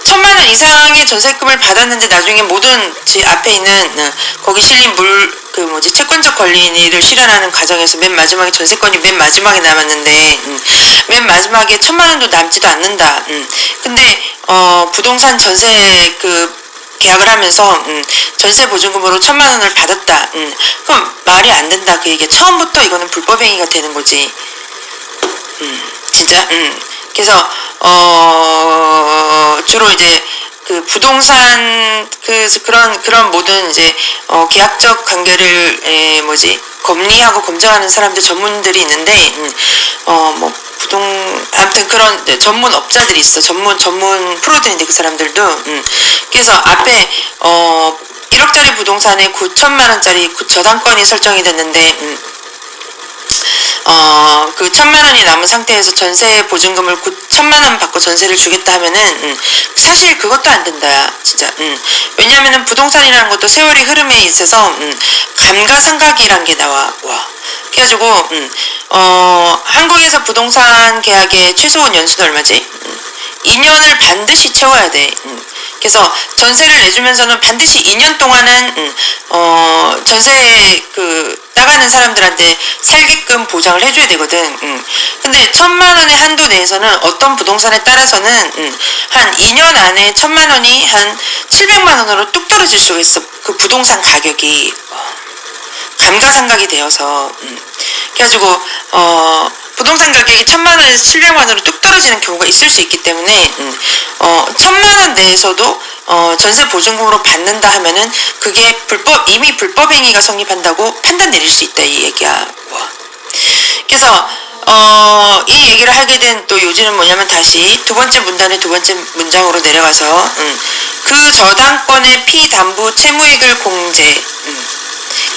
1,000만 원 이상의 전세금을 받았는데 나중에 모든 제 앞에 있는 거기 실린 채권적 권리를 실현하는 과정에서 맨 마지막에 전세권이 맨 마지막에 남았는데 맨 마지막에 1,000만 원도 남지도 않는다. 근데 부동산 전세 계약을 하면서 전세 보증금으로 1,000만 원을 받았다. 그럼 말이 안 된다 그 얘기야. 처음부터 이거는 불법행위가 되는 거지. 진짜. 그래서 주로 이제 그 부동산 그런 모든 이제 계약적 관계를 검리하고 검증하는 사람들 전문들이 있는데 뭐 아무튼 그런 전문 업자들이 있어. 전문 프로들인데 그 사람들도 그래서 앞에 1억짜리 부동산에 9천만 원짜리 저당권이 설정이 됐는데 그 1,000만 원이 남은 상태에서 전세 보증금을 9천만 원 받고 전세를 주겠다 하면은 사실 그것도 안 된다 진짜. 왜냐하면은 부동산이라는 것도 세월의 흐름에 있어서 감가상각이란 게 나와. 와. 그래가지고 한국에서 부동산 계약의 최소원 연수는 얼마지? 2년을 반드시 채워야 돼. 그래서 전세를 내주면서는 반드시 2년 동안은 전세 나가는 사람들한테 살게끔 보장을 해줘야 되거든. 근데 1,000만 원의 한도 내에서는 어떤 부동산에 따라서는 한 2년 안에 1,000만 원이 한 700만 원으로 뚝 떨어질 수가 있어. 그 부동산 가격이 감가상각이 되어서 그래가지고 부동산 가격이 1,000만 원에서 700만 원으로 뚝 떨어지는 경우가 있을 수 있기 때문에 1,000만 원 내에서도 전세 보증금으로 받는다 하면은 그게 이미 불법 행위가 성립한다고 판단 내릴 수 있다 이 얘기야. 와. 그래서 이 얘기를 하게 된 또 요지는 뭐냐면 다시 두 번째 문단의 두 번째 문장으로 내려가서 그 저당권의 피담보 채무액을 공제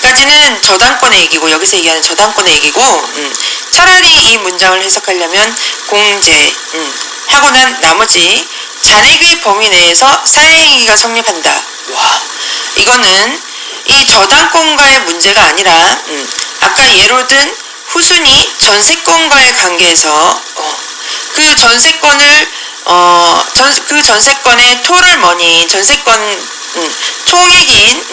까지는 저당권의 얘기고 여기서 얘기하는 저당권의 얘기고 차라리 이 문장을 해석하려면 공제 하고 난 나머지 잔액의 범위 내에서 사회행위가 성립한다. 와, 이거는 이 저당권과의 문제가 아니라 아까 예로 든 후순위 전세권과의 관계에서 그 전세권을 그 전세권의 토럴머니 전세권 총액인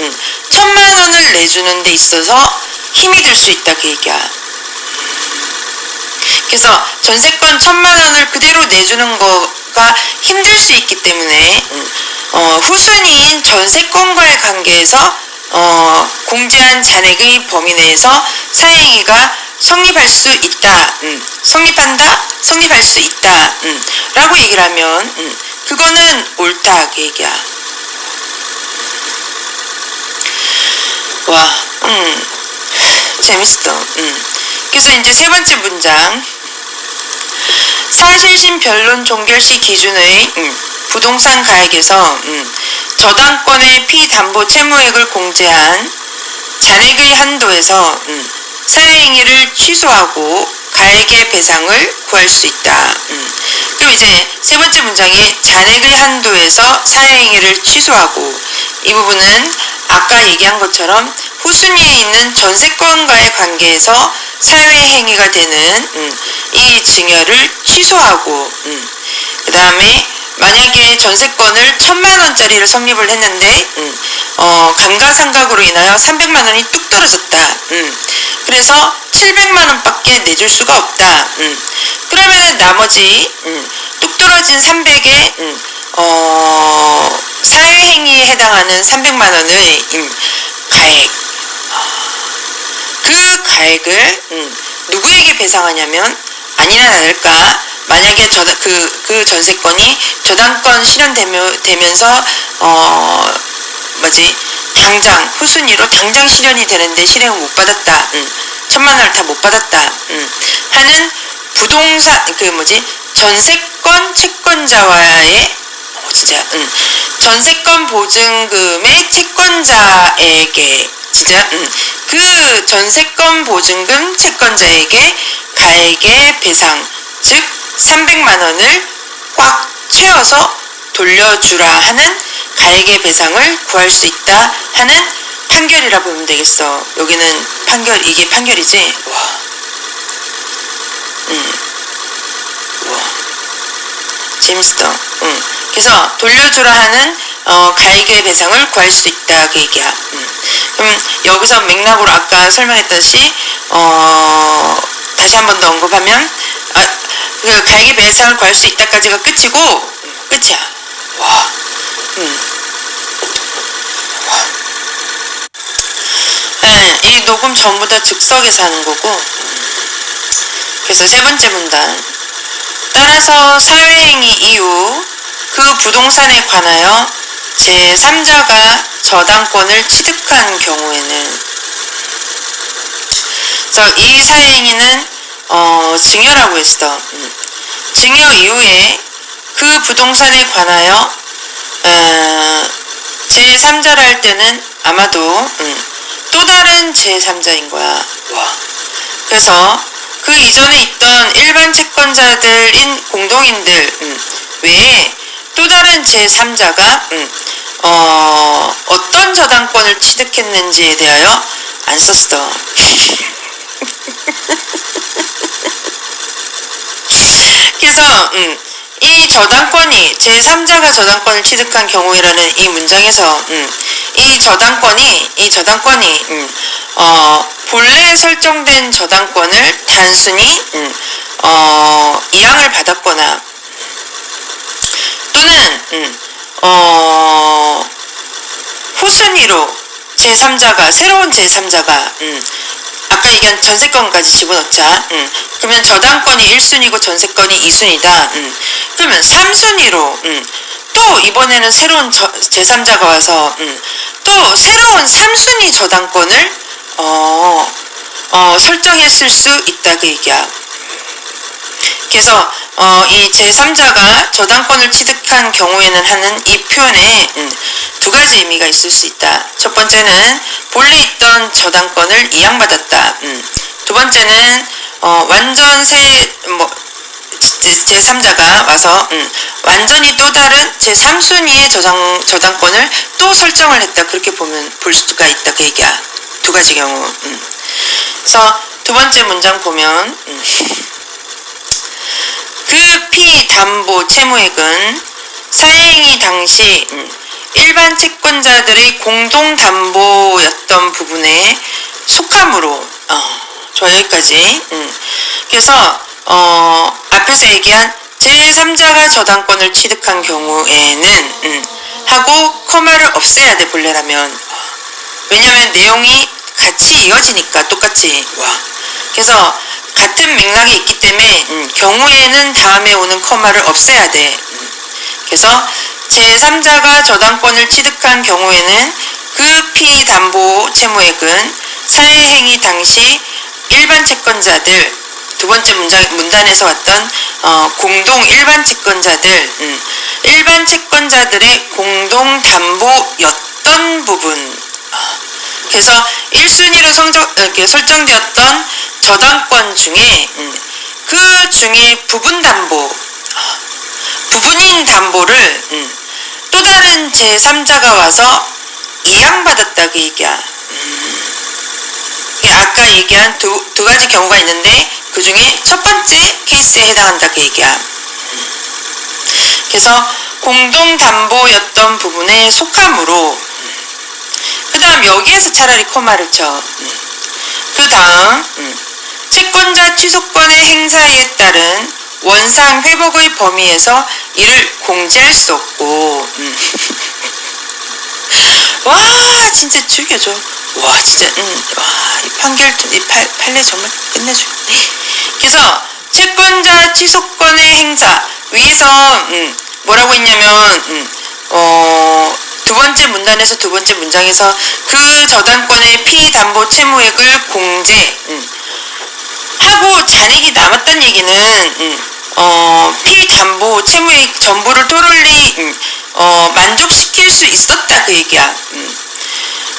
1,000만 원을 내주는 데 있어서 힘이 들 수 있다 그 얘기야. 그래서 전세권 1,000만 원을 그대로 내주는 거가 힘들 수 있기 때문에 후순위인 전세권과의 관계에서 공제한 잔액의 범위 내에서 사행위가 성립할 수 있다. 성립할 수 있다. 라고 얘기를 하면 그거는 옳다 그 얘기야. 와, 재밌어. 그래서 이제 세 번째 문장. 사실심 변론 종결시 기준의 부동산 가액에서 저당권의 피담보 채무액을 공제한 잔액의 한도에서 사회행위를 취소하고 가액의 배상을 구할 수 있다. 그럼 이제 세 번째 문장이 잔액의 한도에서 사회행위를 취소하고 이 부분은 아까 얘기한 것처럼 후순위에 있는 전세권과의 관계에서 사회행위가 되는 이 증여를 취소하고 그 다음에 만약에 전세권을 1,000만 원짜리를 성립을 했는데 감가상각으로 인하여 300만 원이 뚝 떨어졌다. 그래서 700만 원밖에 내줄 수가 없다. 그러면 나머지 뚝 떨어진 300에 사회행위에 해당하는 300만 원의 가액 그 가액을 누구에게 배상하냐면 아니나 다를까 만약에 그 전세권이 저당권 실현되면서 당장 후순위로 당장 실현이 되는데 실행을 못 받았다. 1,000만 원을 다 못 받았다. 하는 부동산 전세권 채권자와의 전세권 보증금의 채권자에게 그 전세권 보증금 채권자에게 가액의 배상 즉 300만 원을 꽉 채워서 돌려주라 하는 가액의 배상을 구할 수 있다 하는 판결이라 보면 되겠어. 여기는 이게 판결이지? 와. 재밌어. 그래서 돌려주라 하는 가액의 배상을 구할 수 있다 그 얘기야. 그럼 여기서 맥락으로 아까 설명했듯이 다시 한 번 더 언급하면 그 가액의 배상을 구할 수 있다까지가 끝이고 끝이야. 와. 이 녹음 전부 다 즉석에서 하는 거고 그래서 세 번째 문단 따라서 사회행위 이후 그 부동산에 관하여 제3자가 저당권을 취득한 경우에는, 이 사회행위는 증여라고 했어. 증여 이후에 그 부동산에 관하여 제3자라 할 때는 아마도 또 다른 제3자인 거야. 와. 그래서 그 이전에 있던 일반 채권자들인 공동인들 외에 또 다른 제3자가 어떤 저당권을 취득했는지에 대하여 안 썼어. 그래서 이 저당권이 제3자가 저당권을 취득한 경우에라는 이 문장에서 이 저당권이 본래 설정된 저당권을 단순히 이양을 받았거나 또는 후순위로 제3자가 새로운 제3자가 아까 얘기한 전세권까지 집어넣자. 그러면 저당권이 1순위고 전세권이 2순위다. 그러면 3순위로 또 이번에는 새로운 제3자가 와서 또 새로운 3순위 저당권을 설정했을 수 있다 그 얘기야. 그래서 이 제3자가 저당권을 취득한 경우에는 하는 이 표현에 두 가지 의미가 있을 수 있다. 첫 번째는 본래 있던 저당권을 이양받았다. 두 번째는 완전 제3자가 와서 완전히 또 다른 제3순위의 저당권을 또 설정을 했다. 그렇게 볼 수가 있다 그 얘기야. 두 가지 경우. 그래서 두 번째 문장 보면 그 피담보 채무액은 사회행위 당시 일반 채권자들의 공동담보였던 부분에 속함으로 좋아 여기까지. 그래서 앞에서 얘기한 제3자가 저당권을 취득한 경우에는 하고 커마를 없애야 돼 본래라면. 왜냐면 내용이 같이 이어지니까 똑같이. 와. 그래서 같은 맥락이 있기 때문에 경우에는 다음에 오는 커마를 없애야 돼. 그래서 제3자가 저당권을 취득한 경우에는 그 피담보 채무액은 사회행위 당시 일반 채권자들, 두 번째 문단에서 왔던 공동 일반 채권자들의 공동 담보였던 부분. 그래서 1순위로 설정되었던 저당권 중에 그 중에 부분인 담보를 또 다른 제3자가 와서 이양받았다 그 얘기야. 아까 얘기한 두 가지 경우가 있는데 그 중에 첫 번째 케이스에 해당한다 그 얘기야. 그래서 공동담보였던 부분에 속함으로 그 다음 여기에서 차라리 코마를 쳐. 그 다음 채권자 취소권의 행사에 따른 원상 회복의 범위에서 이를 공제할 수 없고 와 진짜 죽여줘. 와 진짜 이 판결 이 판례 정말 끝내줘. 그래서 채권자 취소권의 행사 위에서 뭐라고 했냐면 두 번째 문단에서 두 번째 문장에서 그 저당권의 피담보 채무액을 공제 하고 잔액이 남았다는 얘기는 피담보 채무액 전부를 토럴리 만족시킬 수 있었다 그 얘기야.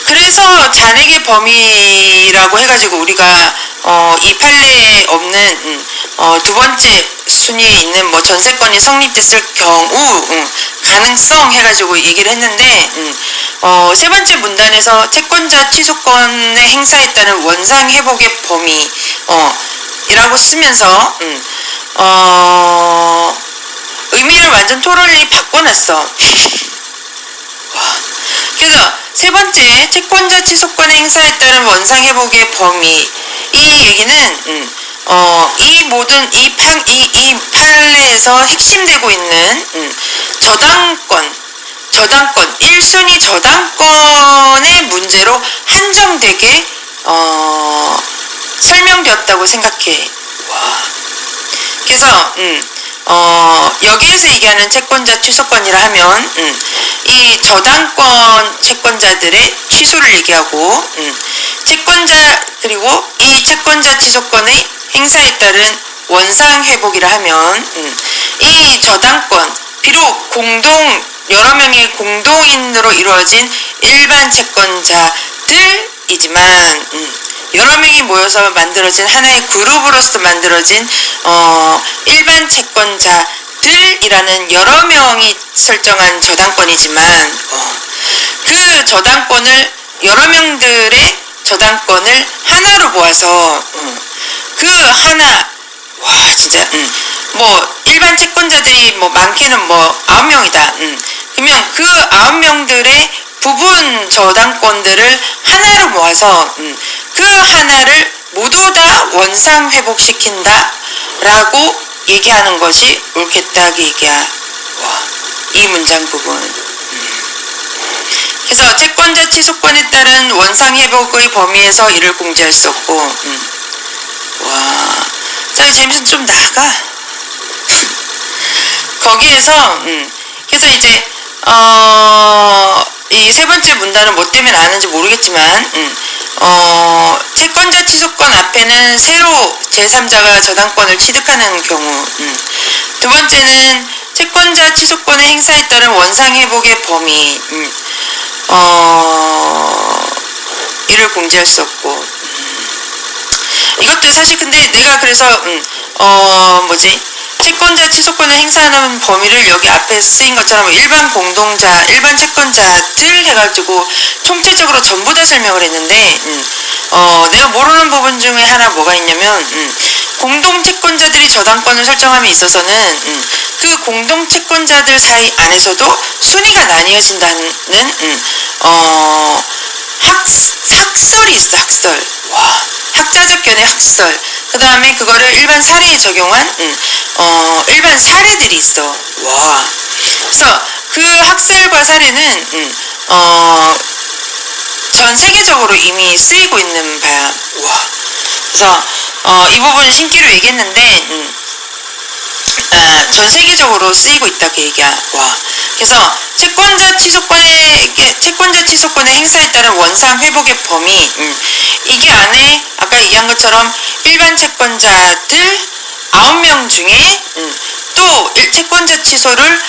그래서 잔액의 범위라고 해가지고 우리가 이 판례에 없는 두 번째 순위에 있는 뭐 전세권이 성립됐을 경우 가능성 해가지고 얘기를 했는데 세 번째 문단에서 채권자 취소권의 행사에 따른 원상 회복의 범위 이라고 쓰면서 의미를 완전 토럴리 바꿔놨어. 와. 그래서 세 번째 채권자 취소권의 행사에 따른 원상 회복의 범위 이 얘기는 이 모든 이 판례에서 핵심되고 있는 저당권 1순위 저당권의 문제로 한정되게 설명되었다고 생각해. 와. 그래서 여기에서 얘기하는 채권자 취소권이라 하면 이 저당권 채권자들의 취소를 얘기하고 채권자 그리고 이 채권자 취소권의 행사에 따른 원상 회복이라 하면 이 저당권 비록 여러 명의 공동인으로 이루어진 일반 채권자들이지만 여러 명이 모여서 만들어진 하나의 그룹으로서 만들어진 일반 채권자들이라는 여러 명이 설정한 저당권이지만 그 저당권을 여러 명들의 저당권을 하나로 모아서 그 하나 진짜 뭐 일반 채권자들이 뭐 많게는 뭐 9명이다. 그러면 그 9명들의 부분 저당권들을 하나로 모아서 그 하나를 모두 다 원상 회복시킨다 라고 얘기하는 것이 옳겠다 얘기야. 이 문장 부분. 그래서 채권자 취소권에 따른 원상 회복의 범위에서 이를 공제할 수 없고 자, 재밌으면 좀 나가. 거기에서 그래서 이제 이 세 번째 문단은 뭐 때문에 나왔는지 모르겠지만 채권자 취소권 앞에는 새로 제3자가 저당권을 취득하는 경우 두 번째는 채권자 취소권의 행사에 따른 원상 회복의 범위 이를 공제할 수 없고 이것도 사실 근데 내가 그래서 채권자 취소권을 행사하는 범위를 여기 앞에 쓰인 것처럼 일반 공동자, 일반 채권자들 해가지고 총체적으로 전부 다 설명을 했는데 내가 모르는 부분 중에 하나 뭐가 있냐면 공동 채권자들이 저당권을 설정함에 있어서는 그 공동 채권자들 사이 안에서도 순위가 나뉘어진다는 학설이 있어. 학설. 학자적 견해 학설. 그 다음에 그거를 일반 사례에 적용한 일반 사례들이 있어. 그래서 그 학설과 사례는 전 세계적으로 이미 쓰이고 있는 바야. 그래서 이 부분은 신기로 얘기했는데 전 세계적으로 쓰이고 있다 그 얘기야. 그래서 채권자 취소권의 행사에 따른 원상 회복의 범위 이게 안에 아까 얘기한 것처럼 일반 채권자들 9명 중에 또 채권자 취소를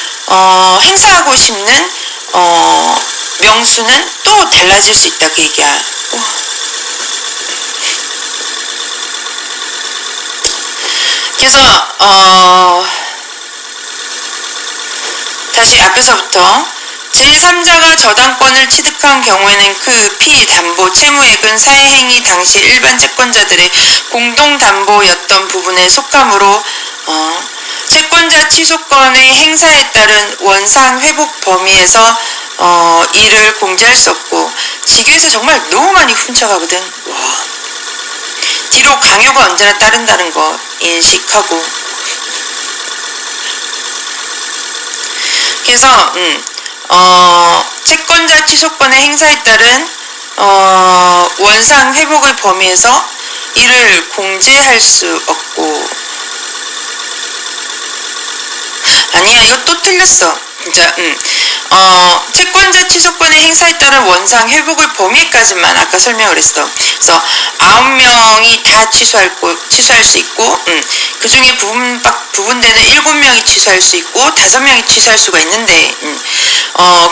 행사하고 싶는 명수는 또 달라질 수 있다 그 얘기야. 그래서 다시 앞에서부터 제3자가 저당권을 취득한 경우에는 그 피담보 채무액은 사회행위 당시 일반 채권자들의 공동담보였던 부분에 속하므로 채권자 취소권의 행사에 따른 원상 회복 범위에서 이를 공제할 수 없고 지교에서 정말 너무 많이 훔쳐가거든. 뒤로 강요가 언제나 따른다는 거 인식하고 그래서 채권자 취소권의 행사에 따른 원상 회복의 범위에서 이를 공제할 수 없고 아니야 이거 또 틀렸어 진짜 채권자 취소권의 행사에 따른 원상 회복의 범위까지만 아까 설명을 했어. 그래서 9명이 다 취소할 수 있고 그 중에 부분되는 7명이 취소할 수 있고 5명이 취소할 수가 있는데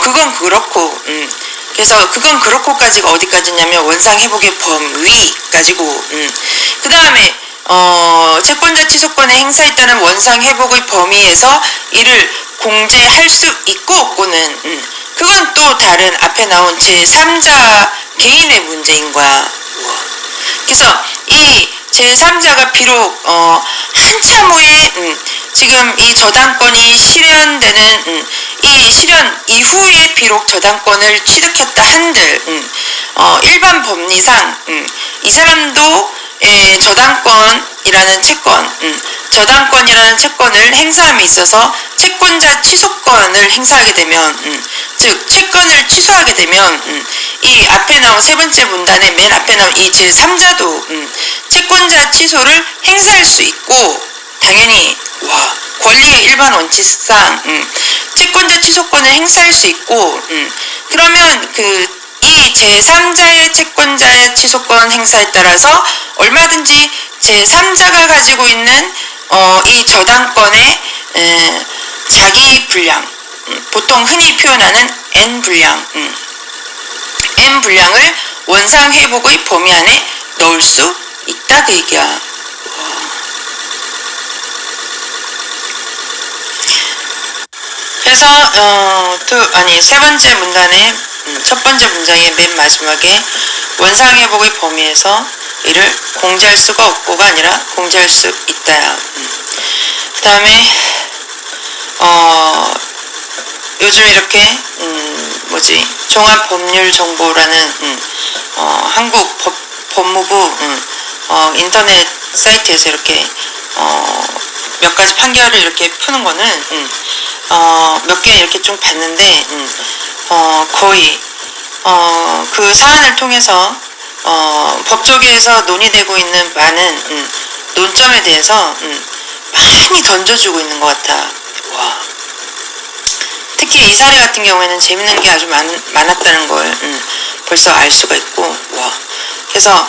그건 그렇고 그래서 그건 그렇고까지가 어디까지냐면 원상 회복의 범위까지고 그 다음에 채권자 취소권의 행사에 따른 원상 회복의 범위에서 이를 공제할 수 있고 없고는 그건 또 다른 앞에 나온 제3자 개인의 문제인 거야. 그래서 이 제3자가 비록 한참 후에 지금 이 저당권이 실현되는 이 실현 이후에 비록 저당권을 취득했다 한들 일반 법리상 이 사람도 저당권이라는 채권을 행사함에 있어서 채권자 취소권을 행사하게 되면 즉 채권을 취소하게 되면 이 앞에 나온 세 번째 문단의 맨 앞에 나온 이 제3자도 채권자 취소를 행사할 수 있고 당연히 권리의 일반 원칙상 채권자 취소권을 행사할 수 있고 그러면 이 제3자의 채권자의 취소권 행사에 따라서 얼마든지 제3자가 가지고 있는 이 저당권의 자기 분량, 보통 흔히 표현하는 N 분량을 원상 회복의 범위 안에 넣을 수 있다 그 얘기야. 그래서 세 번째 문단의 첫 번째 문장의 맨 마지막에 원상 회복의 범위에서 이를 공제할 수가 없고가 아니라 공제할 수 있다야. 그 다음에 요즘 이렇게 종합법률정보라는 한국 법무부 인터넷 사이트에서 이렇게 몇 가지 판결을 이렇게 푸는 거는 몇 개 이렇게 좀 봤는데 거의 그 사안을 통해서 법조계에서 논의되고 있는 많은 논점에 대해서 많이 던져주고 있는 것 같아. 특히 이 사례 같은 경우에는 재밌는 게 아주 많았다는 걸 벌써 알 수가 있고, 그래서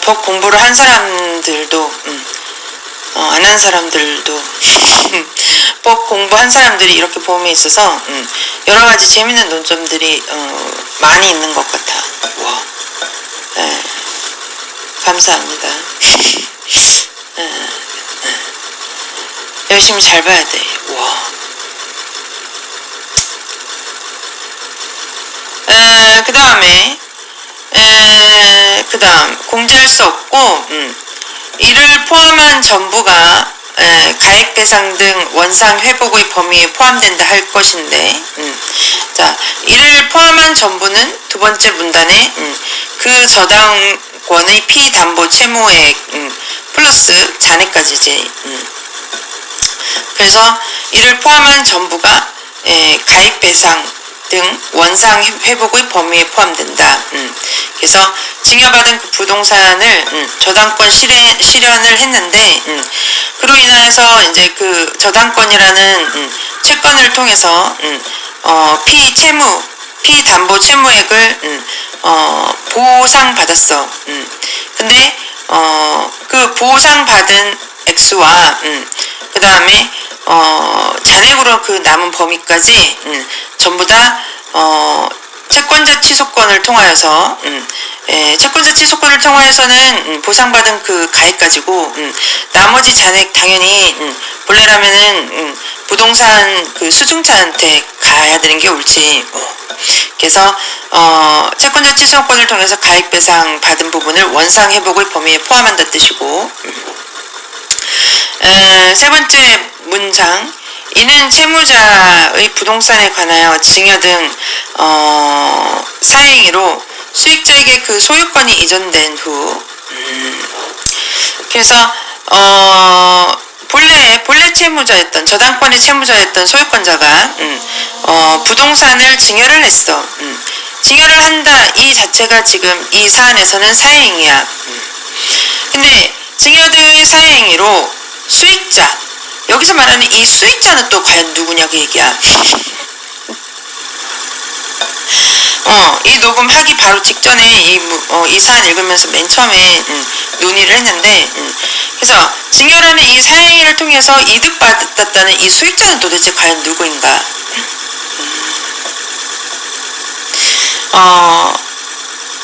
법 공부를 한 사람들도 안 한 사람들도 법 공부한 사람들이 이렇게 보험에 있어서 여러 가지 재밌는 논점들이 많이 있는 것 같아. 네, 감사합니다. 열심히 잘 봐야 돼. 그 다음 공제할 수 없고 이를 포함한 전부가 가액배상 등 원상 회복의 범위에 포함된다 할 것인데 자, 이를 포함한 전부는 두 번째 문단에 그 저당권의 피담보 채무액 플러스 잔액까지지. 그래서 이를 포함한 전부가 가액배상 등 원상 회복의 범위에 포함된다. 그래서 증여받은 그 부동산을 저당권 실현을 했는데 그로 인해서 이제 그 저당권이라는 채권을 통해서 피담보 채무액을 보상받았어. 근데 그 보상받은 액수와 그 다음에 잔액으로 그 남은 범위까지 전부 다 채권자 취소권을 통하여서 채권자 취소권을 통하여서는 보상받은 그 가액 가지고 나머지 잔액 당연히 본래라면은 부동산 그 수중자한테 가야 되는 게 옳지. 그래서 채권자 취소권을 통해서 가액 배상 받은 부분을 원상 회복의 범위에 포함한다는 뜻이고, 세 번째 문장, 이는 채무자의 부동산에 관하여 증여 등 사행위로 수익자에게 그 소유권이 이전된 후 그래서 본래 채무자였던 저당권의 채무자였던 소유권자가 부동산을 증여를 했어. 증여를 한다 이 자체가 지금 이 사안에서는 사행위야. 근데 증여등의 사행위로 수익자, 여기서 말하는 이 수익자는 또 과연 누구냐 그 얘기야. 이 녹음하기 바로 직전에 이 사안 읽으면서 맨 처음에 논의를 했는데 그래서 증여라는 이 사행위를 통해서 이득받았다는 이 수익자는 도대체 과연 누구인가.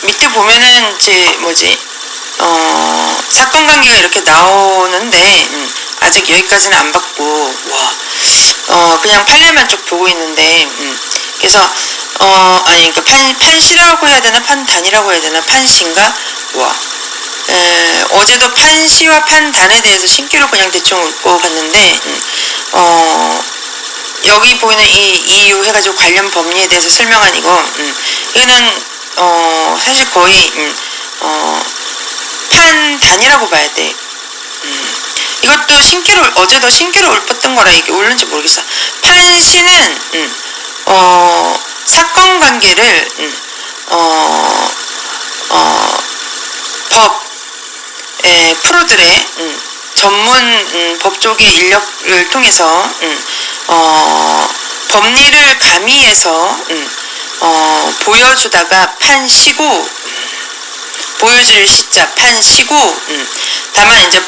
밑에 보면은 사건관계가 이렇게 나오는데 아직 여기까지는 안 봤고 그냥 판례만 쭉 보고 있는데 그래서 그러니까 판시라고 해야 되나 판단이라고 해야 되나 판시인가 어제도 판시와 판단에 대해서 신기로 그냥 대충 읽고 갔는데 여기 보이는 이 이유 해가지고 관련 법리에 대해서 설명한 이거는 사실 거의 판단이라고 봐야 돼. 이것도 어제도 신기로 읊었던 거라 이게 옳는지 모르겠어. 판시는 사건관계를 프로들의 전문 법조계 인력을 통해서 법리를 가미해서 보여주다가 판시고 보여줄 시자 판시고 다만 이제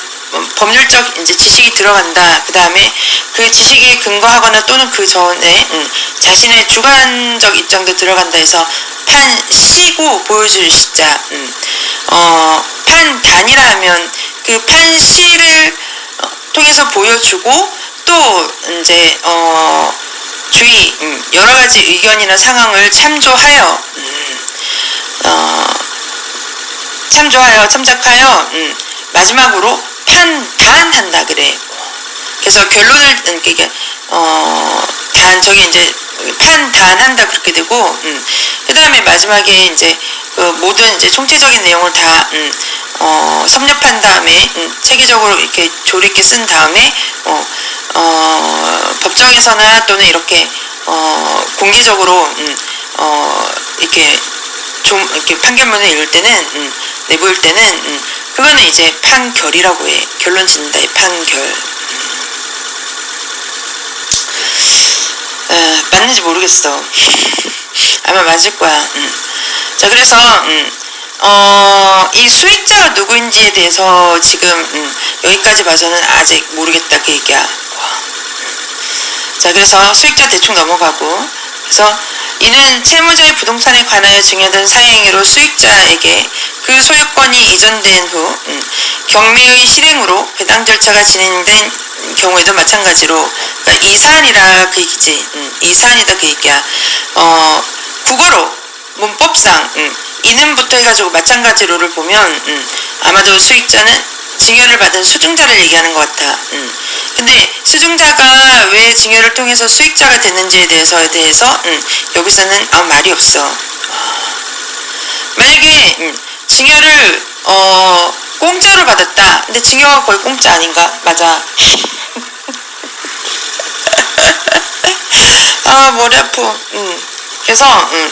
법률적 이제 지식이 들어간다. 그 다음에 그 지식에 근거하거나 또는 그 전에 자신의 주관적 입장도 들어간다 해서 판시고 보여줄 시자. 판단이라 하면 그 판시를 통해서 보여주고 또 이제 주의 여러 가지 의견이나 상황을 참조하여 참작하여 마지막으로 판단한다 그래. 그래서 결론을 이렇게 저게 이제 판단한다 그렇게 되고 그 다음에 마지막에 이제 그 모든 이제 총체적인 내용을 다 섭렵한 다음에 체계적으로 이렇게 조리 있게 쓴 다음에 법정에서나 또는 이렇게 공개적으로 이렇게 좀 이렇게 판결문을 읽을 때는 내보일 때는 그거는 이제 판결이라고 해. 결론 짓는다의 판결. 맞는지 모르겠어. 아마 맞을 거야. 자, 그래서 이 수익자가 누구인지에 대해서 지금 여기까지 봐서는 아직 모르겠다 그 얘기야. 자, 그래서 수익자 대충 넘어가고, 그래서 이는 채무자의 부동산에 관하여 증여된 사행위로 수익자에게 그 소유권이 이전된 후 경매의 실행으로 배당 절차가 진행된 경우에도 마찬가지로, 그러니까 이사안이라 그 얘기지. 이사안이다 그 얘기야. 국어로 문법상 이는부터 해가지고 마찬가지로를 보면 아마도 수익자는 증여를 받은 수증자를 얘기하는 것 같아. 근데 수증자가 왜 증여를 통해서 수익자가 됐는지에 대해서 여기서는 말이 없어. 만약에 증여를 공짜로 받았다. 근데 증여가 거의 공짜 아닌가? 맞아. 머리 아파. 그래서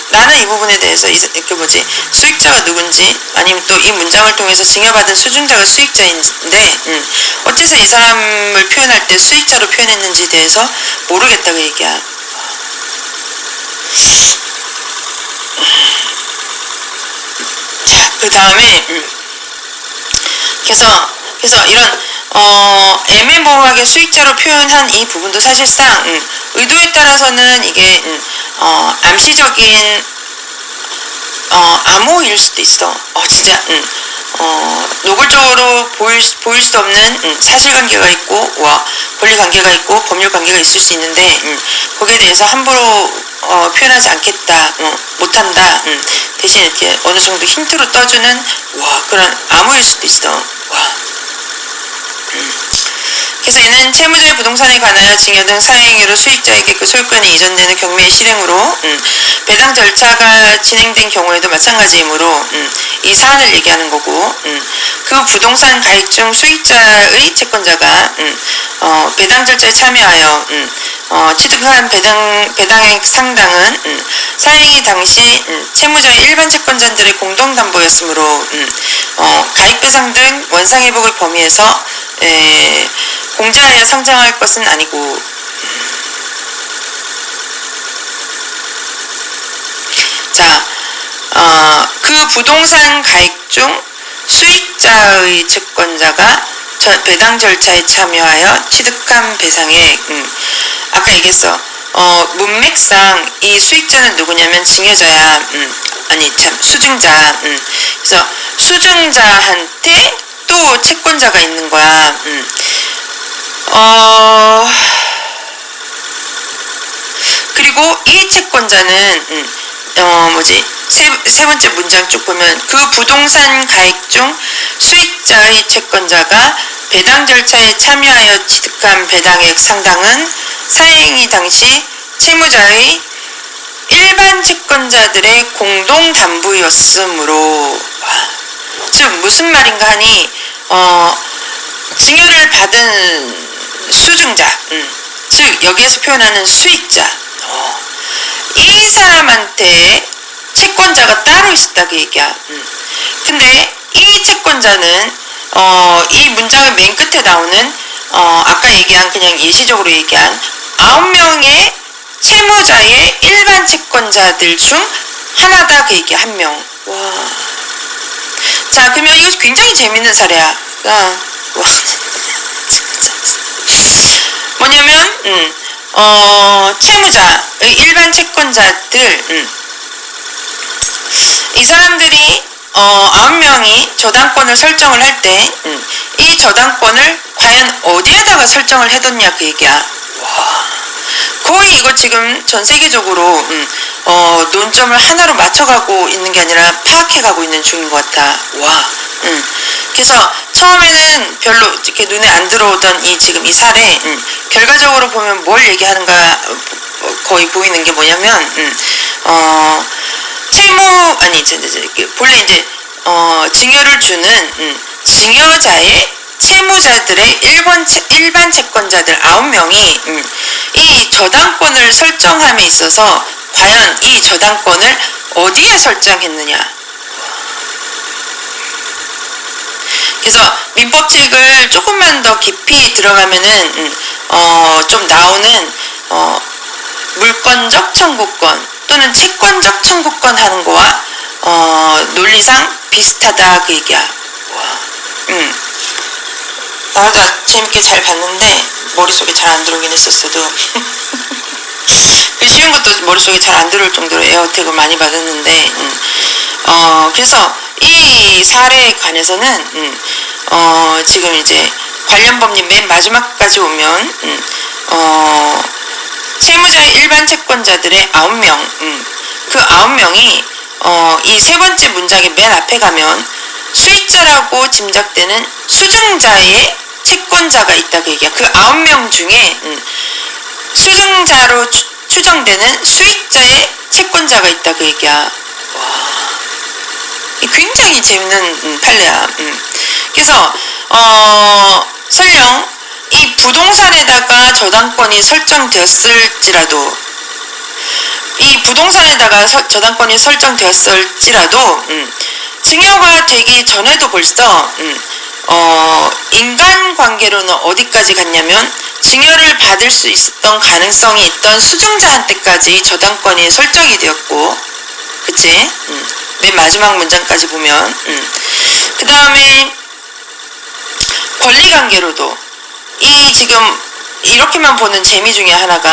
나는 이 부분에 대해서 이렇게 뭐지, 수익자가 누군지 아니면 또 이 문장을 통해서 증여받은 수증자가 수익자인데 어째서 이 사람을 표현할 때 수익자로 표현했는지에 대해서 모르겠다고 얘기야. 자, 그 다음에 그래서 이런 애매모호하게 수익자로 표현한 이 부분도 사실상 의도에 따라서는 이게 암시적인 암호일 수도 있어. 진짜 노골적으로 보일 수도 없는 사실관계가 있고 권리관계가 있고 법률관계가 있을 수 있는데 거기에 대해서 함부로 표현하지 않겠다, 못한다. 대신 이렇게 어느 정도 힌트로 떠주는 그런 암호일 수도 있어. 그래서 이는 채무자의 부동산에 관하여 증여된 사행위로 수익자에게 그 소유권이 이전되는 경매의 실행으로 배당 절차가 진행된 경우에도 마찬가지이므로 이 사안을 얘기하는 거고, 그 부동산 가액 중 수익자의 채권자가 배당 절차에 참여하여 취득한 배당액 상당은 사행위 당시 채무자의 일반 채권자들의 공동담보였으므로 가액배상 등 원상회복의 범위에서 공제하여 상정할 것은 아니고, 자, 그 부동산 가액 중 수익자의 채권자가 배당 절차에 참여하여 취득한 배상액, 아까 얘기했어. 문맥상 이 수익자는 누구냐면 증여자야. 수증자. 그래서 수증자한테 또 채권자가 있는 거야. 그리고 이 채권자는 세 번째 문장 쭉 보면 그 부동산 가액 중 수익자의 채권자가 배당 절차에 참여하여 취득한 배당액 상당은 사행위 당시 채무자의 일반 채권자들의 공동 담보였으므로, 즉 무슨 말인가 하니 증여를 받은 수증자, 즉 여기에서 표현하는 수익자, 이 사람한테 채권자가 따로 있었다 그 얘기야. 근데 이 채권자는 이 문장의 맨 끝에 나오는 아까 얘기한 그냥 예시적으로 얘기한 9명의 채무자의 일반 채권자들 중 하나다 그 얘기 한 명. 와. 자, 그러면 이거 굉장히 재밌는 사례야. 와. 뭐냐면 채무자의 일반 채권자들 이 사람들이 9명이 저당권을 설정을 할 때 이 저당권을 과연 어디에다가 설정을 해뒀냐 그 얘기야. 와. 거의 이거 지금 전 세계적으로 논점을 하나로 맞춰가고 있는 게 아니라 파악해가고 있는 중인 것 같아. 와. 그래서 처음에는 별로 이렇게 눈에 안 들어오던 지금 이 사례 결과적으로 보면 뭘 얘기하는가 거의 보이는 게 뭐냐면 본래 이제 증여를 주는 증여자의 채무자들의 일반 채권자들 9명이 이 저당권을 설정함에 있어서 과연 이 저당권을 어디에 설정했느냐. 그래서 민법책을 조금만 더 깊이 들어가면은 좀 나오는 물권적 청구권 또는 채권적 청구권 하는 거와 논리상 비슷하다 그 얘기야. 와. 나도 재밌게 잘 봤는데 머릿속에 잘 안 들어오긴 했었어도 쉬운 것도 머릿속에 잘 안 들어올 정도로 에어택을 많이 받았는데 그래서 이 사례에 관해서는 지금 이제 관련 법률 맨 마지막까지 오면 채무자의 일반 채권자들의 9명 그 9명이 이 세 번째 문장의 맨 앞에 가면 수익자라고 짐작되는 수증자의 채권자가 있다 그 얘기야. 그 9명 중에 수증자로 추정되는 수익자의 채권자가 있다 그 얘기야. 와. 굉장히 재밌는 판례야. 그래서 설령 이 부동산에다가 저당권이 설정되었을지라도 저당권이 설정되었을지라도 증여가 되기 전에도 벌써 인간관계로는 어디까지 갔냐면 증여를 받을 수 있었던 가능성이 있던 수증자한테까지 저당권이 설정이 되었고, 그치? 맨 마지막 문장까지 보면 그 다음에 권리관계로도 지금 이렇게만 보는 재미 중에 하나가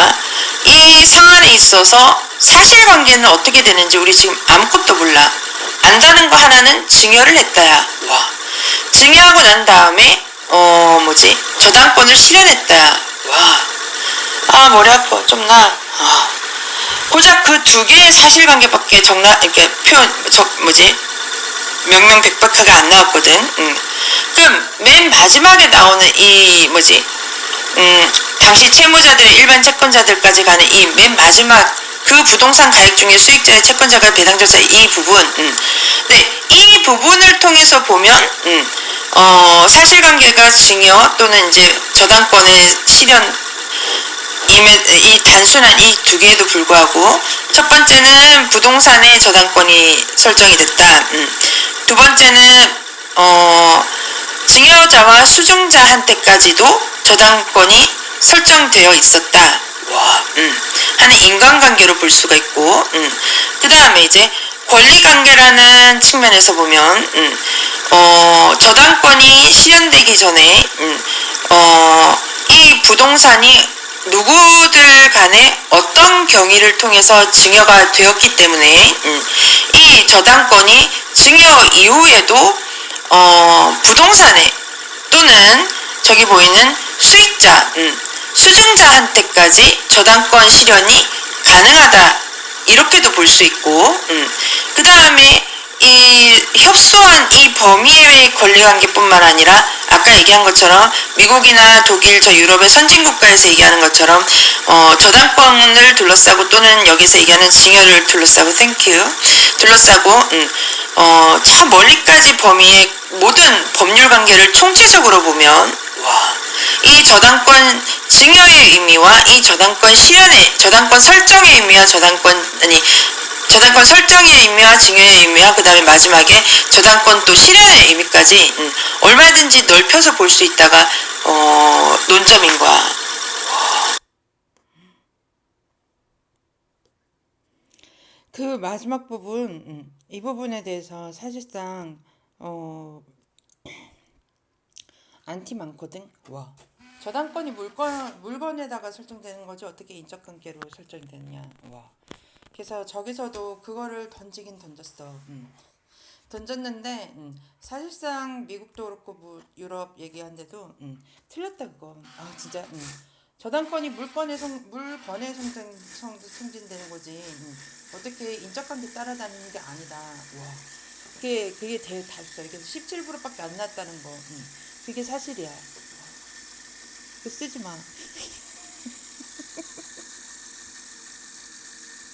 이 사안에 있어서 사실관계는 어떻게 되는지 우리 지금 아무것도 몰라. 안다는 거 하나는 증여를 했다야. 와. 증여하고 난 다음에 저당권을 실현했다야. 와. 머리 아파. 좀 나. 고작 그 두 개의 사실관계밖에 명명백백하게 안 나왔거든. 그럼 맨 마지막에 나오는 당시 채무자들의 일반 채권자들까지 가는 이 맨 마지막 그 부동산 가액 중에 수익자의 채권자가 배당자의 이 부분, 네, 이 부분을 통해서 보면 사실관계가 증여 또는 이제 저당권의 실현 이 단순한 이 두 개에도 불구하고 첫 번째는 부동산의 저당권이 설정이 됐다. 두 번째는 증여자와 수증자한테까지도 저당권이 설정되어 있었다. 와, 하는 인간관계로 볼 수가 있고, 그 다음에 이제 권리관계라는 측면에서 보면, 저당권이 실현되기 전에, 이 부동산이 누구들 간에 어떤 경위를 통해서 증여가 되었기 때문에, 이 저당권이 증여 이후에도, 부동산에 또는 저기 보이는 수익자, 수증자한테까지 저당권 실현이 가능하다. 이렇게도 볼 수 있고, 그 다음에 이 협소한 이 범위의 권리관계뿐만 아니라 아까 얘기한 것처럼 미국이나 독일, 유럽의 선진국가에서 얘기하는 것처럼 저당권을 둘러싸고 또는 여기서 얘기하는 증여를 둘러싸고 둘러싸고 저 멀리까지 범위의 모든 법률 관계를 총체적으로 보면 이 저당권 증여의 의미와 이 저당권 설정의 의미와 저당권 설정의 의미와 증여의 의미와 그 다음에 마지막에 저당권 또 실현의 의미까지 얼마든지 넓혀서 볼 수 있다가 논점인 거야. 그 마지막 부분, 이 부분에 대해서 사실상 안티 많거든. 와. 저당권이 물건에다가 설정되는 거지 어떻게 인적 관계로 설정이 되느냐. 와. 그래서 저기서도 그거를 던지긴 던졌어. 던졌는데 사실상 미국도 그렇고 뭐 유럽 얘기한데도 틀렸다 그거. 아 진짜 저당권이 물건에 승진되는 거지. 어떻게 인적관계 따라다니는 게 아니다. 와. 그게 되게 다있어. 이게 17%밖에 안 났다는 거. 그게 사실이야. 그 쓰지 마.